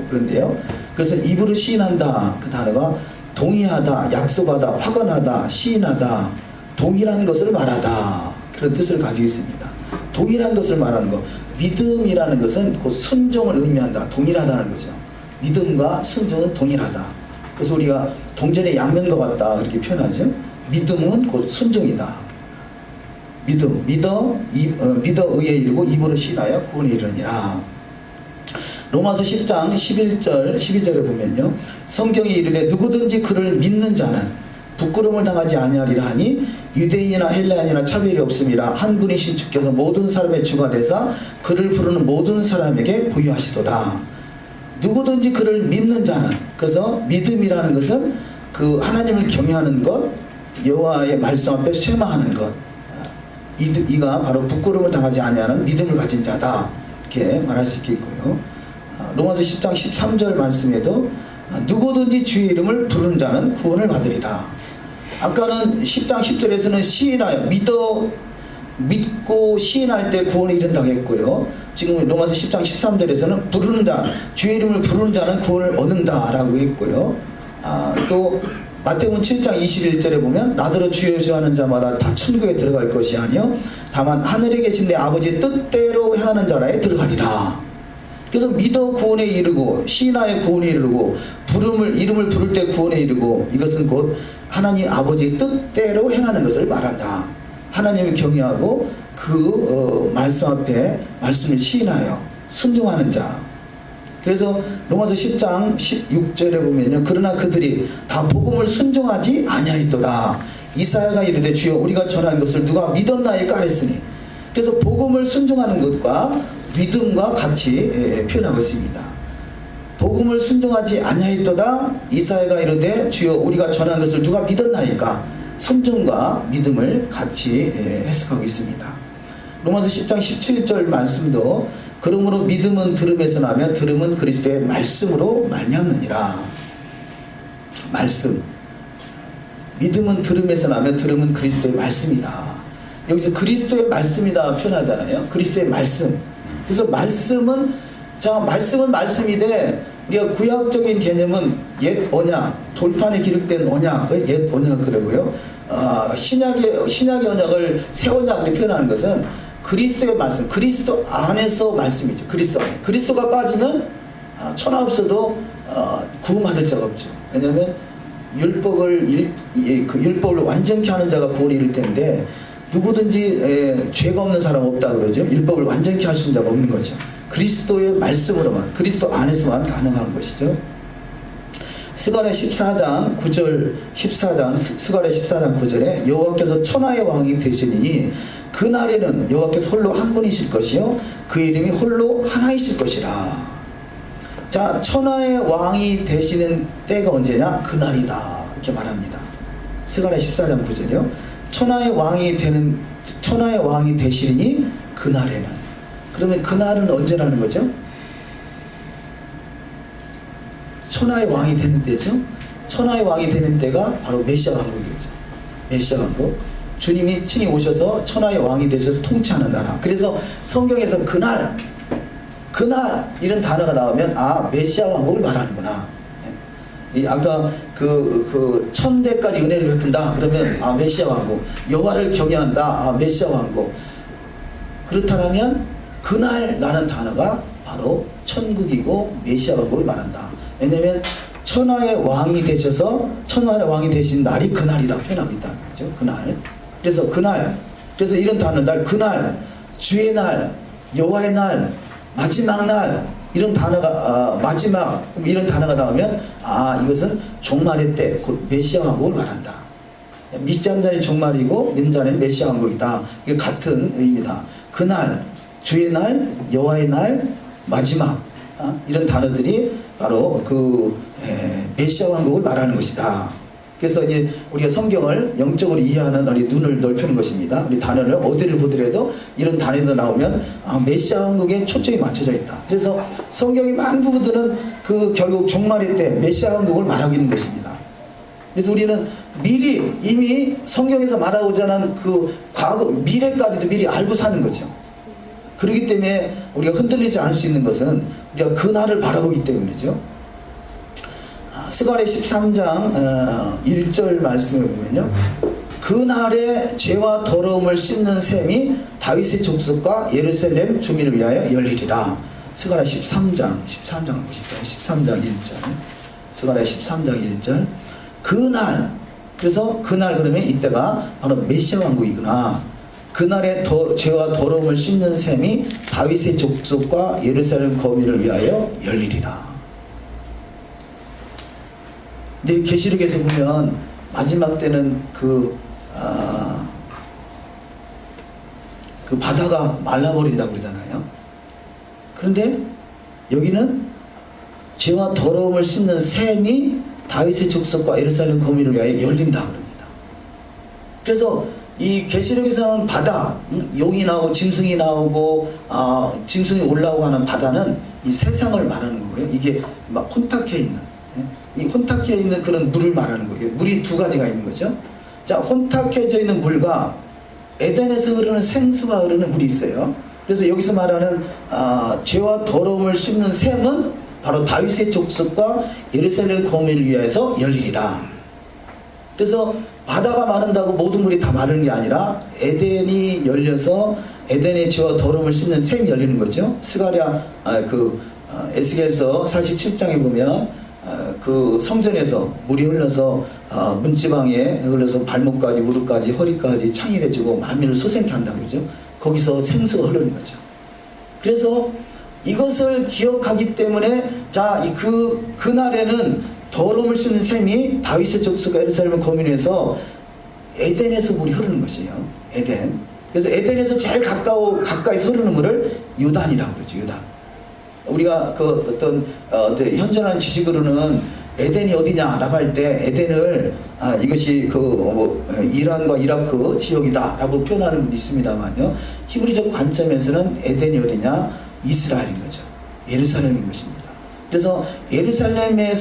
그런데요. 그래서 입으로 시인한다, 그 단어가 동의하다, 약속하다, 확언하다, 시인하다, 동일한 것을 말하다, 그런 뜻을 가지고 있습니다. 동일한 것을 말하는 것. 믿음이라는 것은 곧 순종을 의미한다. 동일하다는 거죠. 믿음과 순종은 동일하다. 그래서 우리가 동전의 양면과 같다, 그렇게 표현하죠. 믿음은 곧 순종이다. 믿어 의에 이르고 입으로 시인하여 구원에 이르느니라. 로마서 10장 11절 12절에 보면요, 성경이 이르되 누구든지 그를 믿는 자는 부끄러움을 당하지 아니하리라 하니 유대인이나 헬라인이나 차별이 없음이라 한 분이신 주께서 모든 사람의 주가 되사 그를 부르는 모든 사람에게 부유하시도다. 누구든지 그를 믿는 자는, 그래서 믿음이라는 것은 그 하나님을 경외하는 것, 여호와의 말씀 앞에 쇠마하는 것, 이가 바로 부끄러움을 당하지 아니하는 믿음을 가진 자다, 이렇게 말할 수 있겠고요. 로마서 10장 13절 말씀에도 누구든지 주의 이름을 부르는 자는 구원을 받으리라. 아까는 10장 10절에서는 시인하여 믿고 시인할 때 구원에 이른다고 했고요. 지금 로마서 10장 13절에서는 부르는 자, 주의 이름을 부르는 자는 구원을 얻는다 라고 했고요. 또 마태복음 7장 21절에 보면 나더러 주여 주여 하는 자마다 다 천국에 들어갈 것이 아니요 다만 하늘에 계신 내 아버지의 뜻대로 행하는 자라에 들어가리라. 그래서 믿어 구원에 이르고 시인하여 구원에 이르고 이름을 부를 때 구원에 이르고, 이것은 곧 하나님 아버지의 뜻대로 행하는 것을 말한다. 하나님을 경외하고 그 말씀 앞에 말씀을 시인하여 순종하는 자. 그래서 로마서 10장 16절에 보면요, 그러나 그들이 다 복음을 순종하지 아니하였도다. 이사야가 이르되 주여 우리가 전한 것을 누가 믿었나이까 했으니, 그래서 복음을 순종하는 것과 믿음과 같이 표현하고 있습니다. 복음을 순종하지 아니하였도다. 이사야가 이르되 주여 우리가 전한 것을 누가 믿었나이까. 순종과 믿음을 같이 해석하고 있습니다. 로마서 10장 17절 말씀도 그러므로 믿음은 들음에서 나며 들음은 그리스도의 말씀으로 말미암느니라. 말씀. 믿음은 들음에서 나며 들음은 그리스도의 말씀이다. 여기서 그리스도의 말씀이다 표현하잖아요. 그리스도의 말씀. 그래서 말씀은 말씀인데, 우리가 구약적인 개념은 옛 언약, 돌판에 기록된 언약을 옛 언약 그러고요. 신약의 언약을 새 언약으로 표현하는 것은 그리스도의 말씀, 그리스도 안에서 말씀이죠. 그리스도 안에. 그리스도가 빠지면 천하 없어도 구원받을 자가 없죠. 왜냐하면 율법을 완전케 하는 자가 구원에 이를 텐데, 누구든지 죄가 없는 사람 없다 그러죠. 율법을 완전케 할 수 있는 자가 없는 거죠. 그리스도의 말씀으로만, 그리스도 안에서만 가능한 것이죠. 스가랴 14장 9절 14장 스가랴 14장 9절에 여호와께서 천하의 왕이 되시니 그날에는 여호와께서 홀로 한 분이실 것이요 그 이름이 홀로 하나이실 것이라. 자, 천하의 왕이 되시는 때가 언제냐? 그날이다 이렇게 말합니다. 스가랴 14장 9절이요. 천하의 왕이 되시니 그날에는. 그러면 그날은 언제라는 거죠? 천하의 왕이 되는 때죠. 천하의 왕이 되는 때가 바로 메시아 왕국이죠. 메시아 왕국. 주님이 친히 오셔서 천하의 왕이 되셔서 통치하는 나라. 그래서 성경에서 그날 이런 단어가 나오면 메시아 왕국을 말하는구나. 아까 그 천대까지 은혜를 베푼다 그러면 메시아 왕국. 여호와를 경외한다 메시아 왕국. 그렇다면 그날라는 단어가 바로 천국이고 메시아 왕국을 말한다. 왜냐하면 천하의 왕이 되신 날이 그날이라 표현합니다. 그렇죠? 그날. 그래서 이런 단어 그날, 주의 날, 여호와의 날, 마지막 날 이런 단어가 마지막 이런 단어가 나오면 이것은 종말의 때 곧 메시아 왕국을 말한다. 밑잠자는 종말이고 밑잠자는 메시아 왕국이다. 이게 같은 의미다. 그날, 주의 날, 여호와의 날, 마지막 이런 단어들이 바로 그 메시아 왕국을 말하는 것이다. 그래서 이제 우리가 성경을 영적으로 이해하는 우리 눈을 넓히는 것입니다. 우리 단어를 어디를 보더라도 이런 단어가 나오면 메시아 왕국에 초점이 맞춰져 있다. 그래서 성경의 많은 부분들은 그 결국 종말의 때 메시아 왕국을 말하고 있는 것입니다. 그래서 우리는 미리 이미 성경에서 말하고자 하는 그 과거 미래까지도 미리 알고 사는 거죠. 그렇기 때문에 우리가 흔들리지 않을 수 있는 것은 우리가 그날을 바라보기 때문이죠. 스가랴 13장 1절 말씀을 보면요. 그날에 죄와 더러움을 씻는 셈이 다윗의 족속과 예루살렘 주민을 위하여 열리리라. 스가랴 13장을 보실까요? 13장 1절. 스가랴 13장 1절. 그날. 그래서 그날 그러면 이때가 바로 메시아 왕국이구나. 그날에 죄와 더러움을 씻는 셈이 다윗의 족속과 예루살렘 거민을 위하여 열리리라. 근데 계시록에서 보면 마지막 때는 그 바다가 말라버린다고 그러잖아요. 그런데 여기는 죄와 더러움을 씻는 셈이 다윗의 족속과 예루살렘 거민을 위하여 열린다 그럽니다. 그래서 이 계시록에서는 바다, 용이 나오고 짐승이 나오고 짐승이 올라오고 하는 바다는 이 세상을 말하는 거고요. 이게 막 혼탁해 있는 이 혼탁해 있는 그런 물을 말하는 거예요. 물이 두 가지가 있는 거죠. 자, 혼탁해져 있는 물과 에덴에서 흐르는 생수가 흐르는 물이 있어요. 그래서 여기서 말하는 죄와 더러움을 씻는 셈은 바로 다윗의 족속과 예루살렘 거민을 위해서 열리리라. 그래서 바다가 마른다고 모든 물이 다 마르는 게 아니라 에덴이 열려서 에덴의 죄와 더러움을 씻는 셈이 열리는 거죠. 스가랴 에스겔서 47장에 보면 그 성전에서 물이 흘러서 문지방에 흘러서 발목까지 무릎까지 허리까지 창일해지고 만민을 소생케 한다고 그러죠. 거기서 생수가 흐르는 거죠. 그래서 이것을 기억하기 때문에 그날에는 더러움을 씻는 셈이 다윗의 족속과 예루살렘 거민에서 에덴에서 물이 흐르는 것이에요. 에덴. 그래서 에덴에서 제일 가까이서 흐르는 물을 요단이라고 그러죠. 요단. 우리가 그 어떤 현존하는 지식으로는 에덴이 어디냐라고 할 때 에덴을 이것이 이란과 이라크 지역이다라고 표현하는 분이 있습니다만요. 히브리적 관점에서는 에덴이 어디냐? 이스라엘인 거죠. 예루살렘인 것입니다. 그래서 예루살렘의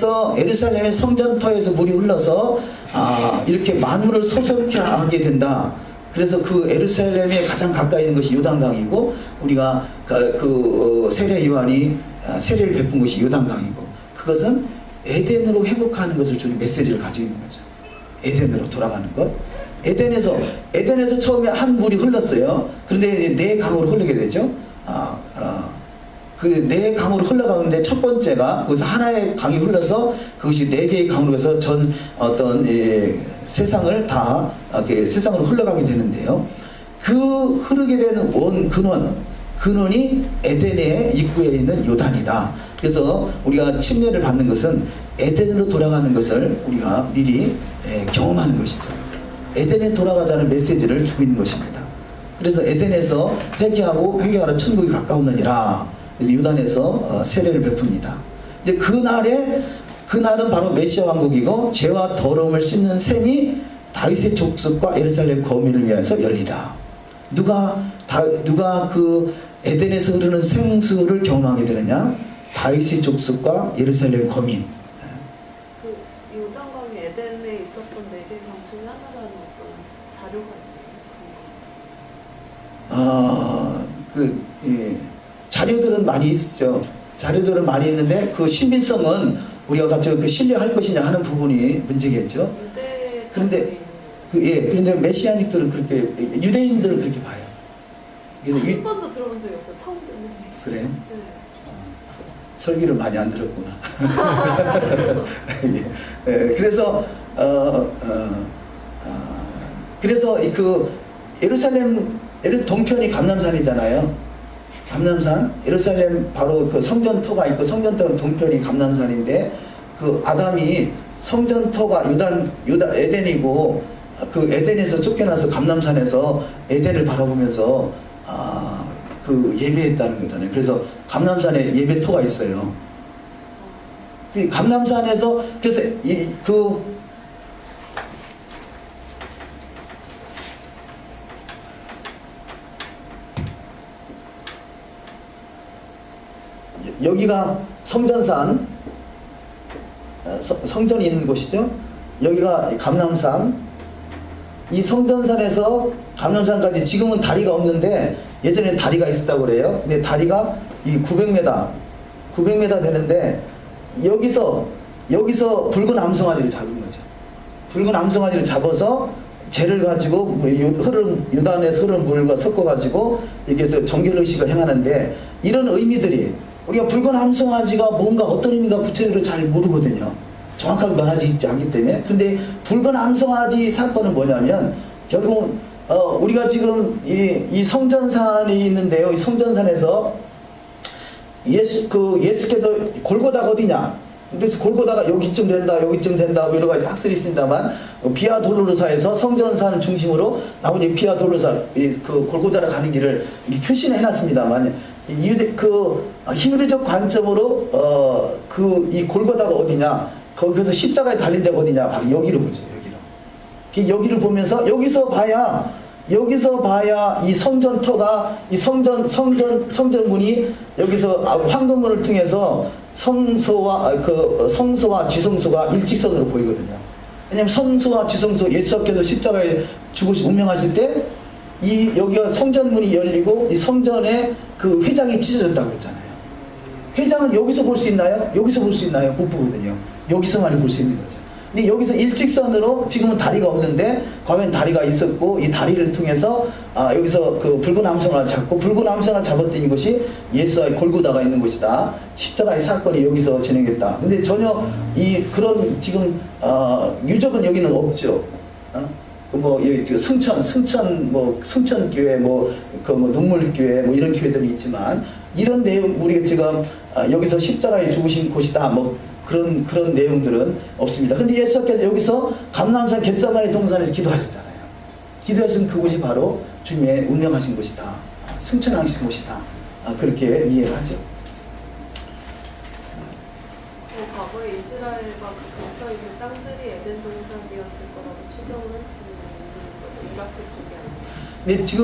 성전터에서 물이 흘러서 이렇게 만물을 소생케 하게 된다. 그래서 그 예루살렘에 가장 가까이 있는 것이 요단강이고 우리가 세례 요한이 세례를 베푼 것이 요단강이고 그것은 에덴으로 회복하는 것을 주는 메시지를 가지고 있는 거죠. 에덴으로 돌아가는 것. 에덴에서 처음에 한 물이 흘렀어요. 그런데 네 강으로 흐르게 되죠. 그 네 강으로 흘러가는데 첫 번째가 거기서 하나의 강이 흘러서 그것이 네 개의 강으로 해서 세상을 다 세상으로 흘러가게 되는데요. 그 흐르게 되는 근원이 에덴의 입구에 있는 요단이다. 그래서 우리가 침례를 받는 것은 에덴으로 돌아가는 것을 우리가 미리 경험하는 것이죠. 에덴에 돌아가자는 메시지를 주고 있는 것입니다. 그래서 에덴에서 회개하러 천국이 가까우느니라. 그래서 유단에서 세례를 베풉니다. 근데 그날은 바로 메시아 왕국이고 죄와 더러움을 씻는 셈이 다윗의 족속과 예루살렘 거민을 위해서 열리라. 누가 그 에덴에서 흐르는 생수를 경험하게 되느냐? 다윗의 족속과 예루살렘 거민. 그 요단강이 에덴에 있었던 네 개 강 중에 하나라는 어떤 자료가 있나요? 자료들은 많이 있죠. 자료들은 많이 있는데 그 신빙성은 우리가 갑자기 그 신뢰할 것이냐 하는 부분이 문제겠죠. 유대 그런데 그런데 메시아닉들은 그렇게, 유대인들은 그렇게 봐요. 그래서 한 번도 들어본 적이 없어요. 처음 듣는 얘기. 그래? 네. 설교를 많이 안 들었구나. 그래서 그래서 그 예루살렘 동편이 감람산이잖아요. 감람산, 예루살렘 바로 그 성전터가 있고 성전터 동편이 감람산인데 그 아담이 성전터가 유다 에덴이고 그 에덴에서 쫓겨나서 감람산에서 에덴을 바라보면서 그 예배했다는 거잖아요. 그래서 감람산에 예배터가 있어요. 그 감람산에서 그래서 여기가 성전산, 성전이 있는 곳이죠. 여기가 감람산. 이 성전산에서 감람산까지 지금은 다리가 없는데 예전에는 다리가 있었다고 그래요. 근데 다리가 이 900m 되는데 여기서 붉은 암송아지를 잡은 거죠. 붉은 암송아지를 잡아서 재를 가지고 유단에서 흐르는 물과 섞어가지고 여기서 정결의식을 행하는데 이런 의미들이 우리가 붉은 암송아지가 뭔가 어떤 의미가 구체적으로 잘 모르거든요. 정확하게 말하지 않기 때문에. 근데 붉은 암송아지 사건은 뭐냐면 결국 우리가 지금 이 성전산이 있는데요. 이 성전산에서 예수께서 골고다가 어디냐? 그래서 골고다가 여기쯤 된다 뭐 여러 가지 학설이 있습니다만 비아 돌로르사에서 성전산 중심으로 나온 비아 돌로르사 그 골고다로 가는 길을 표시는 해놨습니다만 히브리적 관점으로 이 골고다가 어디냐? 거기서 십자가에 달린 데가 어디냐? 바로 여기를 보죠. 여기를 보면서 여기서 봐야 이 성전터가 이 성전문이 여기서 황금문을 통해서 성소와 지성소가 일직선으로 보이거든요. 왜냐하면 성소와 지성소 예수께서 십자가에 죽으시 운명하실 때 여기가 성전문이 열리고 이 성전에 그 회장이 찢어졌다고 했잖아요. 회장을 여기서 볼 수 있나요? 여기서 볼 수 있나요? 못 보거든요. 여기서만 볼 수 있는 거죠. 근데 여기서 일직선으로 지금은 다리가 없는데 과거엔 다리가 있었고 이 다리를 통해서 여기서 그 붉은 암송을 잡고 붉은 암송을 잡았던 이것이 예수와의 골고다가 있는 곳이다. 십자가의 사건이 여기서 진행됐다. 근데 전혀 그런 지금 유적은 여기는 없죠. 승천교회 눈물교회 이런 교회들이 있지만 이런 내용 우리가 지금 여기서 십자가에 죽으신 곳이다 그런 내용들은 없습니다. 근데 예수께서 여기서 감람산 겟세마네 동산에서 기도하셨잖아요. 기도하신 그곳이 바로 주님의 운명하신 곳이다. 승천하신 곳이다. 그렇게 이해를 하죠. 과거에 이스라엘과 그 근처에 있는 땅들이 에덴 동산이었을 거라고 추정을 할 수 있는 거죠. 이라크 쪽이 아니라. 근데 지금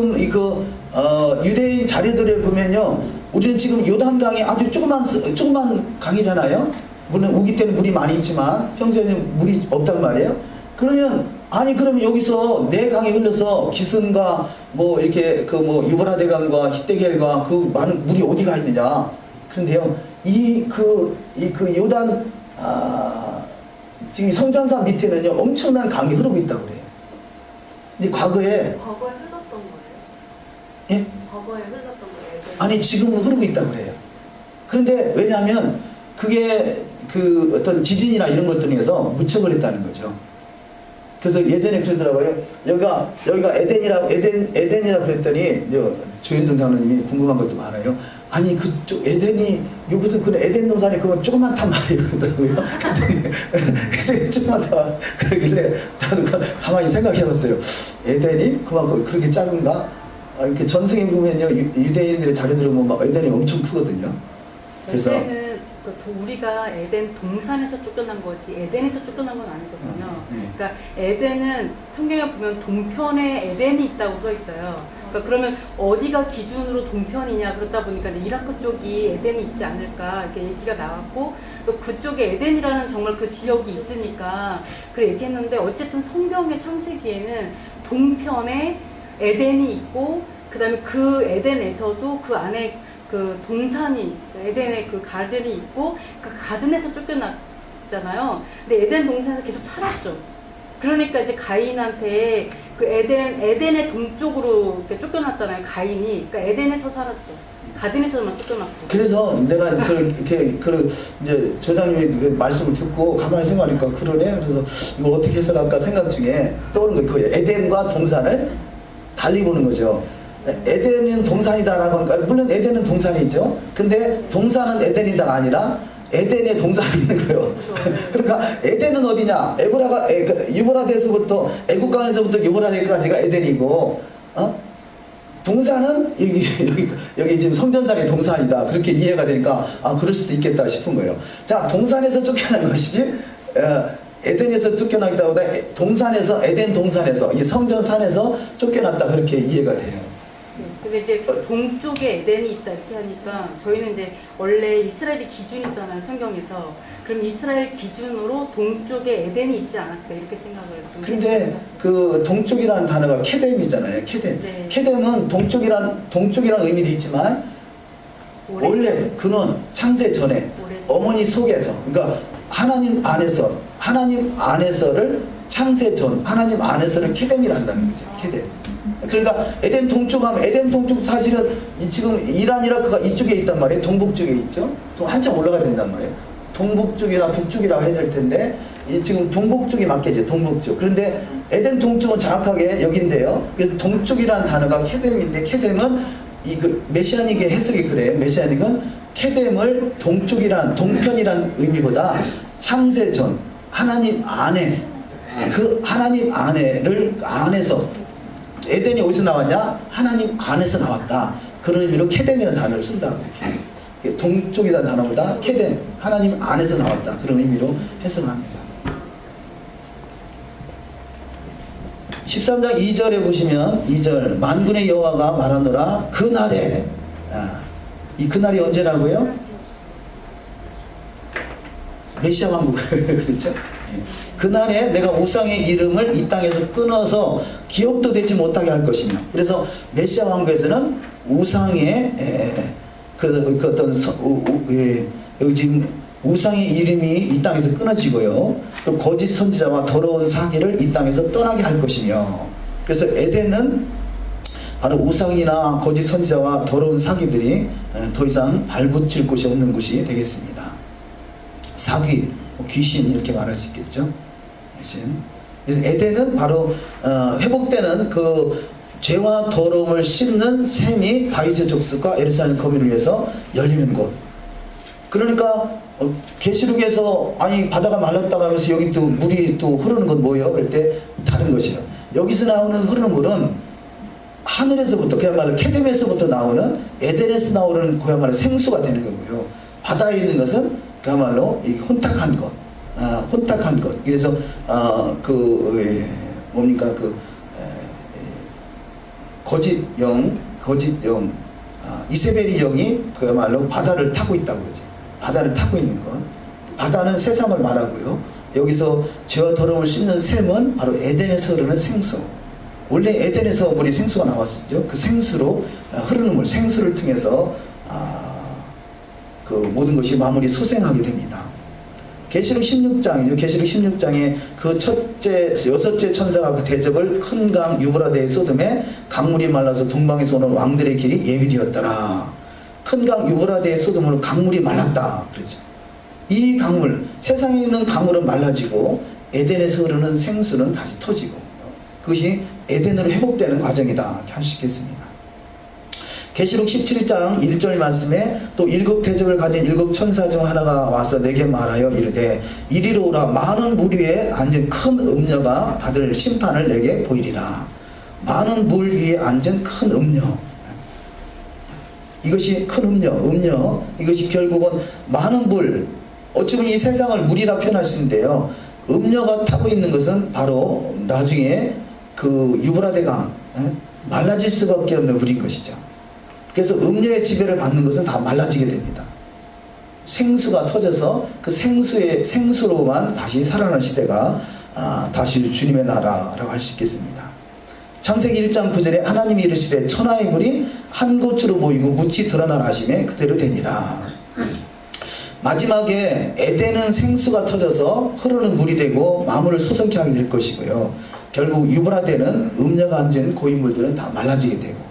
유대인 자료들을 보면요, 우리는 지금 요단강이 아주 조그만 강이잖아요. 물론 우기 때는 물이 많이 있지만 평소에는 물이 없단 말이에요. 그러면 여기서 네 강이 흘러서 기슨과 이렇게 유브라데강과 히데겔과 그 많은 물이 어디가 있느냐. 그런데요, 요단 지금 성전산 밑에는요 엄청난 강이 흐르고 있다고 그래요. 근데 과거에 흘렀던 거예요? 예? 과거에 흘렀던 거예요? 아니 지금은 흐르고 있다고 그래요. 그런데 왜냐하면 그게 그 어떤 지진이나 이런 것들에 의해서 묻혀을 했다는 거죠. 그래서 예전에 그러더라고요. 여기가 에덴이라 그랬더니 조현동 장로님이 궁금한 것도 많아요. 아니 그쪽 에덴이 여기서 그 에덴 동산이 그건 조그맣단 말이거든요. 에덴이 조그맣다 그러길래 저도 가만히 생각해봤어요. 에덴이 그만큼 그렇게 작은가? 이렇게 전승에 보면요 유대인들의 자료들을 보면 에덴이 엄청 크거든요. 그래서 에덴은 우리가 에덴 동산에서 쫓겨난 거지 에덴에서 쫓겨난 건 아니거든요. 그러니까 에덴은 성경에 보면 동편에 에덴이 있다고 써 있어요. 그러니까 그러면 어디가 기준으로 동편이냐 그렇다 보니까 이제 이라크 쪽이 에덴이 있지 않을까 이렇게 얘기가 나왔고 또 그쪽에 에덴이라는 정말 그 지역이 있으니까 그래 얘기했는데 어쨌든 성경의 창세기에는 동편에 에덴이 있고 그다음에 그 에덴에서도 그 안에 그 동산이 에덴의 그 가든이 있고 그 가든에서 쫓겨났잖아요. 근데 에덴 동산에서 계속 살았죠. 그러니까 이제 가인한테 그 에덴의 동쪽으로 이렇게 쫓겨났잖아요. 가인이. 그러니까 에덴에서 살았죠. 가든에서만 쫓겨났고. 그래서 내가 그렇게 이제 조장님의 그 말씀을 듣고 가만히 생각하니까 그러네. 그래서 이걸 어떻게 해석할까 생각 중에 떠오르는 거예요. 에덴과 동산을 달리 보는 거죠. 에덴은 동산이다라고 하니까 물론 에덴은 동산이죠. 근데 동산은 에덴이다가 아니라 에덴에 동산이 있는 거예요. 그러니까 에덴은 어디냐? 유브라데스부터 애국강에서부터 유브라데스까지가 에덴이고, 동산은 여기 지금 성전산이 동산이다. 그렇게 이해가 되니까 그럴 수도 있겠다 싶은 거예요. 자, 동산에서 쫓겨난 것이지. 에덴에서 쫓겨나기보다 동산에서 에덴 동산에서 이 성전산에서 쫓겨났다 그렇게 이해가 돼요. 근데 이제 동쪽에 에덴이 있다 이렇게 하니까 저희는 이제 원래 이스라엘이 기준이잖아요 성경에서. 그럼 이스라엘 기준으로 동쪽에 에덴이 있지 않았을까 이렇게 생각을 좀. 근데 그 동쪽이라는 단어가 케뎀이잖아요. 케뎀. 네. 케뎀은 동쪽이라는 의미도 있지만 원래 그는 창세 전에 어머니 속에서 그러니까 하나님 안에서를 창세 전 하나님 안에서를 케뎀이란다는 거죠. 케뎀. 그러니까 에덴 동쪽 하면 에덴 동쪽 사실은 지금 이란 이라크가 이쪽에 있단 말이에요. 동북쪽에 있죠. 한참 올라가야 된단 말이에요. 동북쪽이나 북쪽이라고 해야 될 텐데 지금 동북쪽이 맞겠죠. 동북쪽. 그런데 에덴 동쪽은 정확하게 여기인데요. 그래서 동쪽이라는 단어가 케뎀인데 케뎀은 그 메시아닉의 해석이 그래요. 메시아닉은 케뎀을 동편이란 의미보다 창세 전 하나님 안에 그 하나님 안에서 에덴이 어디서 나왔냐? 하나님 안에서 나왔다. 그런 의미로 케뎀이라는 단어를 쓴다. 이렇게. 동쪽이라는 단어보다 케뎀, 하나님 안에서 나왔다. 그런 의미로 해석을 합니다. 13장 2절에 보시면 2절 만군의 여호와가 말하노라 그날에 이 그날이 언제라고요? 메시아 왕국 그렇죠? 그날에 내가 우상의 이름을 이 땅에서 끊어서 기억도 되지 못하게 할 것이며 그래서 메시아 왕국에서는 우상의 여기 지금 우상의 이름이 이 땅에서 끊어지고요 또 거짓 선지자와 더러운 사기를 이 땅에서 떠나게 할 것이며 그래서 에덴은 바로 우상이나 거짓 선지자와 더러운 사기들이 더 이상 발붙일 곳이 없는 곳이 되겠습니다. 사기, 귀신 이렇게 말할 수 있겠죠. 그래서 에덴은 바로 회복되는 그 죄와 더러움을 씻는 셈이 다윗의 족속과 예루살렘 거민을 위해서 열리는 곳. 그러니까 계시록에서 아니 바다가 말랐다고 하면서 여기 또 물이 또 흐르는 건 뭐예요? 그럴 때 다른 것이에요. 여기서 나오는 흐르는 물은 하늘에서부터 그야말로 케뎀에서부터 나오는 에덴에서 나오는 그야말로 생수가 되는 거고요. 바다에 있는 것은 그야말로 혼탁한 것. 혼탁한 것. 그래서 거짓 영 이세벨이 영이 그야말로 바다를 타고 있다고 그러죠. 바다를 타고 있는 것. 바다는 새삼을 말하고요. 여기서 죄와 더러움을 씻는 샘은 바로 에덴에서 흐르는 생수. 원래 에덴에서 물이 생수가 나왔었죠. 그 생수로 흐르는 물, 생수를 통해서 그 모든 것이 마무리 소생하게 됩니다. 계시록 16장이죠. 계시록 16장에 그 여섯째 천사가 그 대접을 큰 강 유브라데의 소돔에 강물이 말라서 동방에서 오는 왕들의 길이 예비되었더라. 큰 강 유브라데의 소돔으로 강물이 말랐다. 그렇죠. 이 강물, 세상에 있는 강물은 말라지고 에덴에서 흐르는 생수는 다시 터지고 그것이 에덴으로 회복되는 과정이다. 이렇게 할 수 있겠습니다. 계시록 17장 1절 말씀에 또 7 대접을 가진 7 천사 중 하나가 와서 내게 말하여 이르되 이리로 오라. 많은 물 위에 앉은 큰 음녀가 받을 심판을 내게 보이리라. 많은 물 위에 앉은 큰 음녀, 이것이 큰 음녀, 이것이 결국은 많은 물, 어찌 보면 이 세상을 물이라 표현할 수 있는데요, 음녀가 타고 있는 것은 바로 나중에 그 유브라데강, 말라질 수밖에 없는 물인 것이죠. 그래서 음녀의 지배를 받는 것은 다 말라지게 됩니다. 생수가 터져서 그 생수로만 다시 살아나는 시대가 다시 주님의 나라라고 할 수 있겠습니다. 창세기 1장 9절에 하나님이 이르시되 천하의 물이 한 곳으로 모이고 묻이 드러나라 하시매 그대로 되니라. 마지막에 에덴은 생수가 터져서 흐르는 물이 되고 만물을 소성케 하게 될 것이고요. 결국 유브라데는 음녀가 앉은 고인물들은 다 말라지게 되고,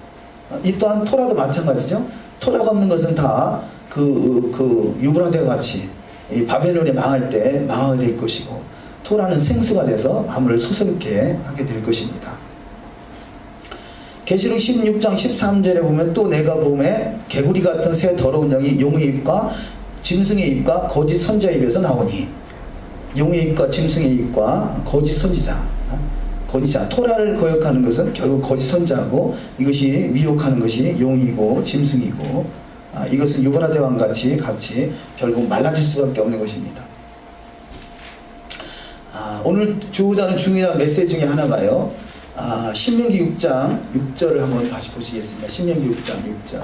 이 또한 토라도 마찬가지죠. 토라가 없는 것은 다 그 유브라데와 같이 이 바벨론이 망할 때 망하게 될 것이고, 토라는 생수가 돼서 만물을 소성케 하게 될 것입니다. 계시록 16장 13절에 보면 또 내가 봄에 개구리 같은 새 더러운 영이 용의 입과 짐승의 입과 거짓 선지자의 입에서 나오니, 용의 입과 짐승의 입과 거짓 선지자, 토라를 거역하는 것은 결국 거짓 선지자고, 이것이 미혹하는 것이 용이고 짐승이고, 이것은 유브라데 왕 같이 결국 말라질 수밖에 없는 것입니다. 오늘 주고자 하는 중요한 메시지 중에 하나가요, 신명기 6장 6절을 한번 다시 보시겠습니다. 신명기 6장 6절.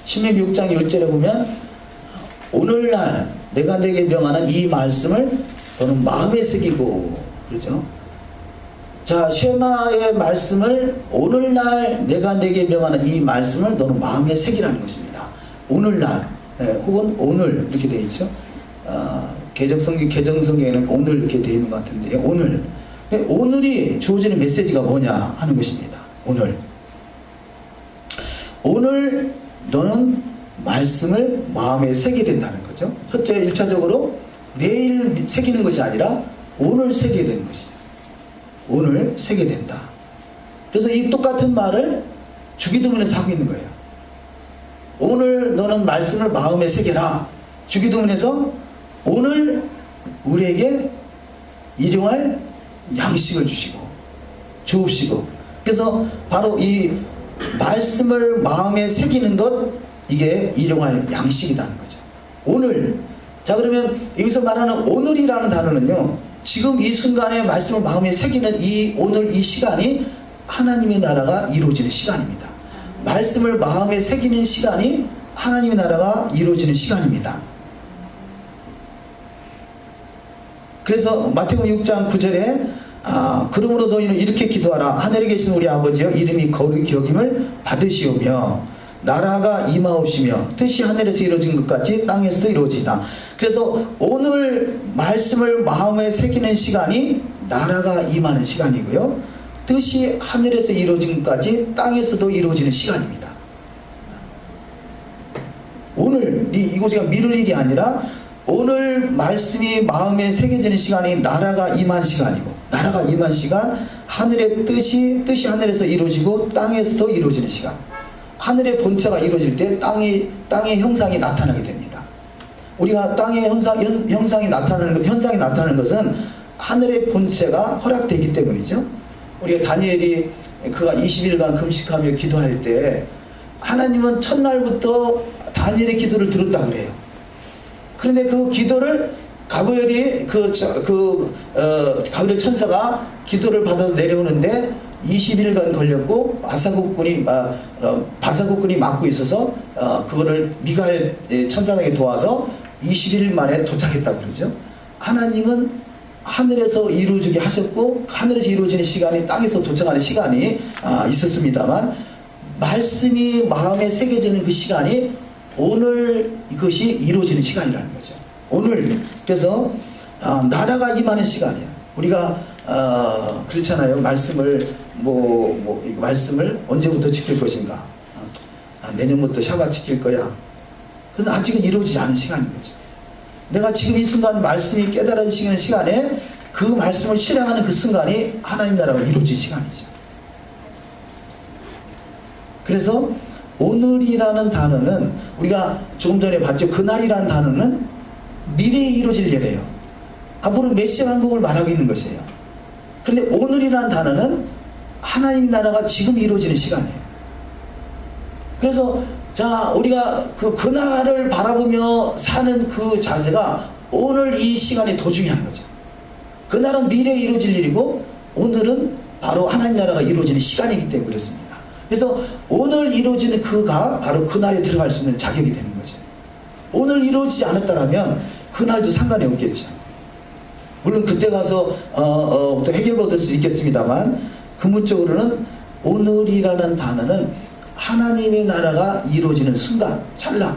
신명기 6장 1절에 보면 오늘날 내가 내게 명하는 이 말씀을 너는 마음에 새기고, 그렇죠? 자, 쉐마의 말씀을 오늘날 내가 내게 명하는 이 말씀을 너는 마음에 새기라는 것입니다. 오늘날, 혹은 오늘 이렇게 되어 있죠. 개정성경에는 오늘 이렇게 되어 있는 것 같은데요. 오늘이 주어지는 메시지가 뭐냐 하는 것입니다. 오늘 너는 말씀을 마음에 새기게 된다는 거죠. 첫째, 1차적으로 내일 새기는 것이 아니라 오늘 새기게 되는 것이죠. 오늘 새게 된다. 그래서 이 똑같은 말을 주기도문에서 하고 있는 거예요. 오늘 너는 말씀을 마음에 새겨라. 주기도문에서 오늘 우리에게 일용할 양식을 주옵시고. 그래서 바로 이 말씀을 마음에 새기는 것, 이게 일용할 양식이라는 거죠. 오늘. 자, 그러면 여기서 말하는 오늘이라는 단어는요, 지금 이 순간에 말씀을 마음에 새기는 이 오늘 이 시간이 하나님의 나라가 이루어지는 시간입니다. 말씀을 마음에 새기는 시간이 하나님의 나라가 이루어지는 시간입니다. 그래서 마태복음 6장 9절에 그러므로 너희는 이렇게 기도하라. 하늘에 계신 우리 아버지여, 이름이 거룩히 여김을 받으시오며 나라가 임하옵시며 뜻이 하늘에서 이루어진 것 같이 땅에서도 이루어지다. 그래서 오늘 말씀을 마음에 새기는 시간이 나라가 임하는 시간이고요, 뜻이 하늘에서 이루어진 것까지 땅에서도 이루어지는 시간입니다. 오늘 이곳이 미룰 일이 아니라 오늘 말씀이 마음에 새겨지는 시간이 나라가 임한 시간이고, 나라가 임한 시간, 하늘의 뜻이 하늘에서 이루어지고 땅에서도 이루어지는 시간. 하늘의 본체가 이루어질 때 땅의 형상이 나타나게 됩니다. 우리가 땅의 현상이 나타나는 것은 하늘의 본체가 허락되기 때문이죠. 우리가 다니엘이 그가 20일간 금식하며 기도할 때 하나님은 첫날부터 다니엘의 기도를 들었다 그래요. 그런데 그 기도를 가브리엘이 가브리엘 천사가 기도를 받아서 내려오는데 20일간 걸렸고 바사국군이 막고 있어서 그거를 미가엘 천사에게 도와서 20일 만에 도착했다고 그러죠. 하나님은 하늘에서 이루어지게 하셨고, 하늘에서 이루어지는 시간이 땅에서 도착하는 시간이 있었습니다만, 말씀이 마음에 새겨지는 그 시간이 오늘 이것이 이루어지는 시간이라는 거죠. 오늘. 그래서 나라가 임하는 시간이야. 우리가 그렇잖아요. 말씀을 말씀을 언제부터 지킬 것인가? 내년부터 샤bat 지킬 거야. 그래서 아직은 이루어지지 않은 시간인 거죠. 내가 지금 이 순간 말씀이 깨달아지시는 시간에 그 말씀을 실행하는 그 순간이 하나님 나라가 이루어진 시간이죠. 그래서 오늘이라는 단어는 우리가 조금 전에 봤죠. 그날이라는 단어는 미래에 이루어질 예래요. 앞으로 메시아 왕국을 말하고 있는 것이에요. 그런데 오늘이라는 단어는 하나님 나라가 지금 이루어지는 시간이에요. 그래서 자, 우리가 그날을 바라보며 사는 그 자세가 오늘 이 시간이 더 중요한 거죠. 그날은 미래에 이루어질 일이고 오늘은 바로 하나님 나라가 이루어지는 시간이기 때문에 그렇습니다. 그래서 오늘 이루어지는 그가 바로 그날에 들어갈 수 있는 자격이 되는 거죠. 오늘 이루어지지 않았다면 그날도 상관이 없겠죠. 물론 그때 가서 또 해결을 얻을 수 있겠습니다만 근본적으로는 오늘이라는 단어는 하나님의 나라가 이루어지는 순간, 찰나.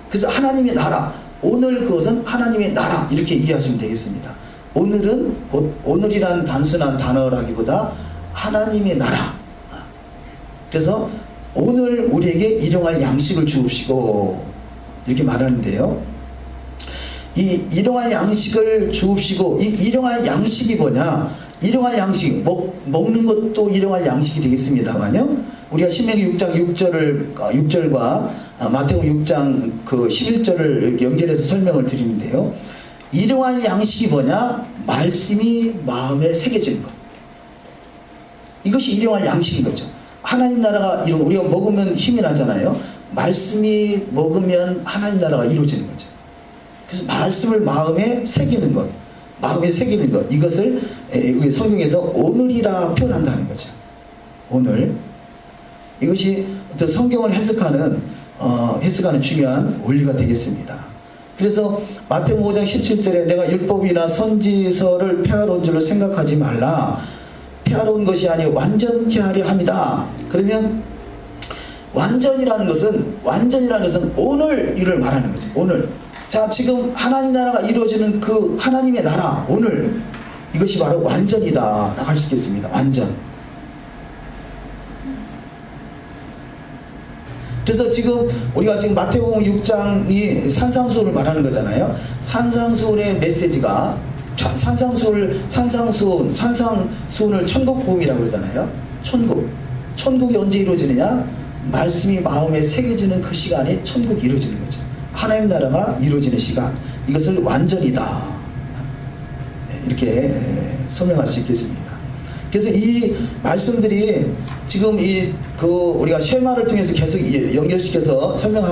그래서 하나님의 나라, 오늘 그것은 하나님의 나라 이렇게 이해하시면 되겠습니다. 오늘은 오늘이란 단순한 단어라기보다 하나님의 나라. 그래서 오늘 우리에게 일용할 양식을 주옵시고 이렇게 말하는데요. 이 일용할 양식을 주옵시고 이 일용할 양식이 뭐냐? 일용할 양식, 먹는 것도 일용할 양식이 되겠습니다만요. 우리가 신명기 6장 6절과 마태복음 6장 그 11절을 연결해서 설명을 드리는데요. 일용할 양식이 뭐냐? 말씀이 마음에 새겨지는 것. 이것이 일용할 양식인 거죠. 하나님 나라가 우리가 먹으면 힘이 나잖아요. 말씀이 먹으면 하나님 나라가 이루어지는 거죠. 그래서 말씀을 마음에 새기는 것, 마음에 새기는 것, 이것을 우리 성경에서 오늘이라 표현한다는 거죠. 오늘. 이것이 어떤 성경을 해석하는 중요한 원리가 되겠습니다. 그래서 마태복음 5장 17절에 내가 율법이나 선지서를 폐하러 온 줄로 생각하지 말라. 폐하러 온 것이 아니요 완전케 하려 합니다. 그러면 완전이라는 것은 오늘 일을 말하는 거죠. 오늘. 자, 지금 하나님 나라가 이루어지는 그 하나님의 나라, 오늘. 이것이 바로 완전이다 라고 할 수 있겠습니다. 완전. 그래서 지금 우리가 지금 마태복음 6장이 산상수훈을 말하는 거잖아요. 산상수훈의 메시지가 산상수훈을 천국복음이라고 그러잖아요. 천국이 언제 이루어지느냐? 말씀이 마음에 새겨지는 그 시간에 천국이 이루어지는 거죠. 하나님 나라가 이루어지는 시간, 이것을 완전이다 이렇게 설명할 수 있겠습니다. 그래서 이 말씀들이 지금 우리가 쉐마를 통해서 계속 연결시켜서 설명하고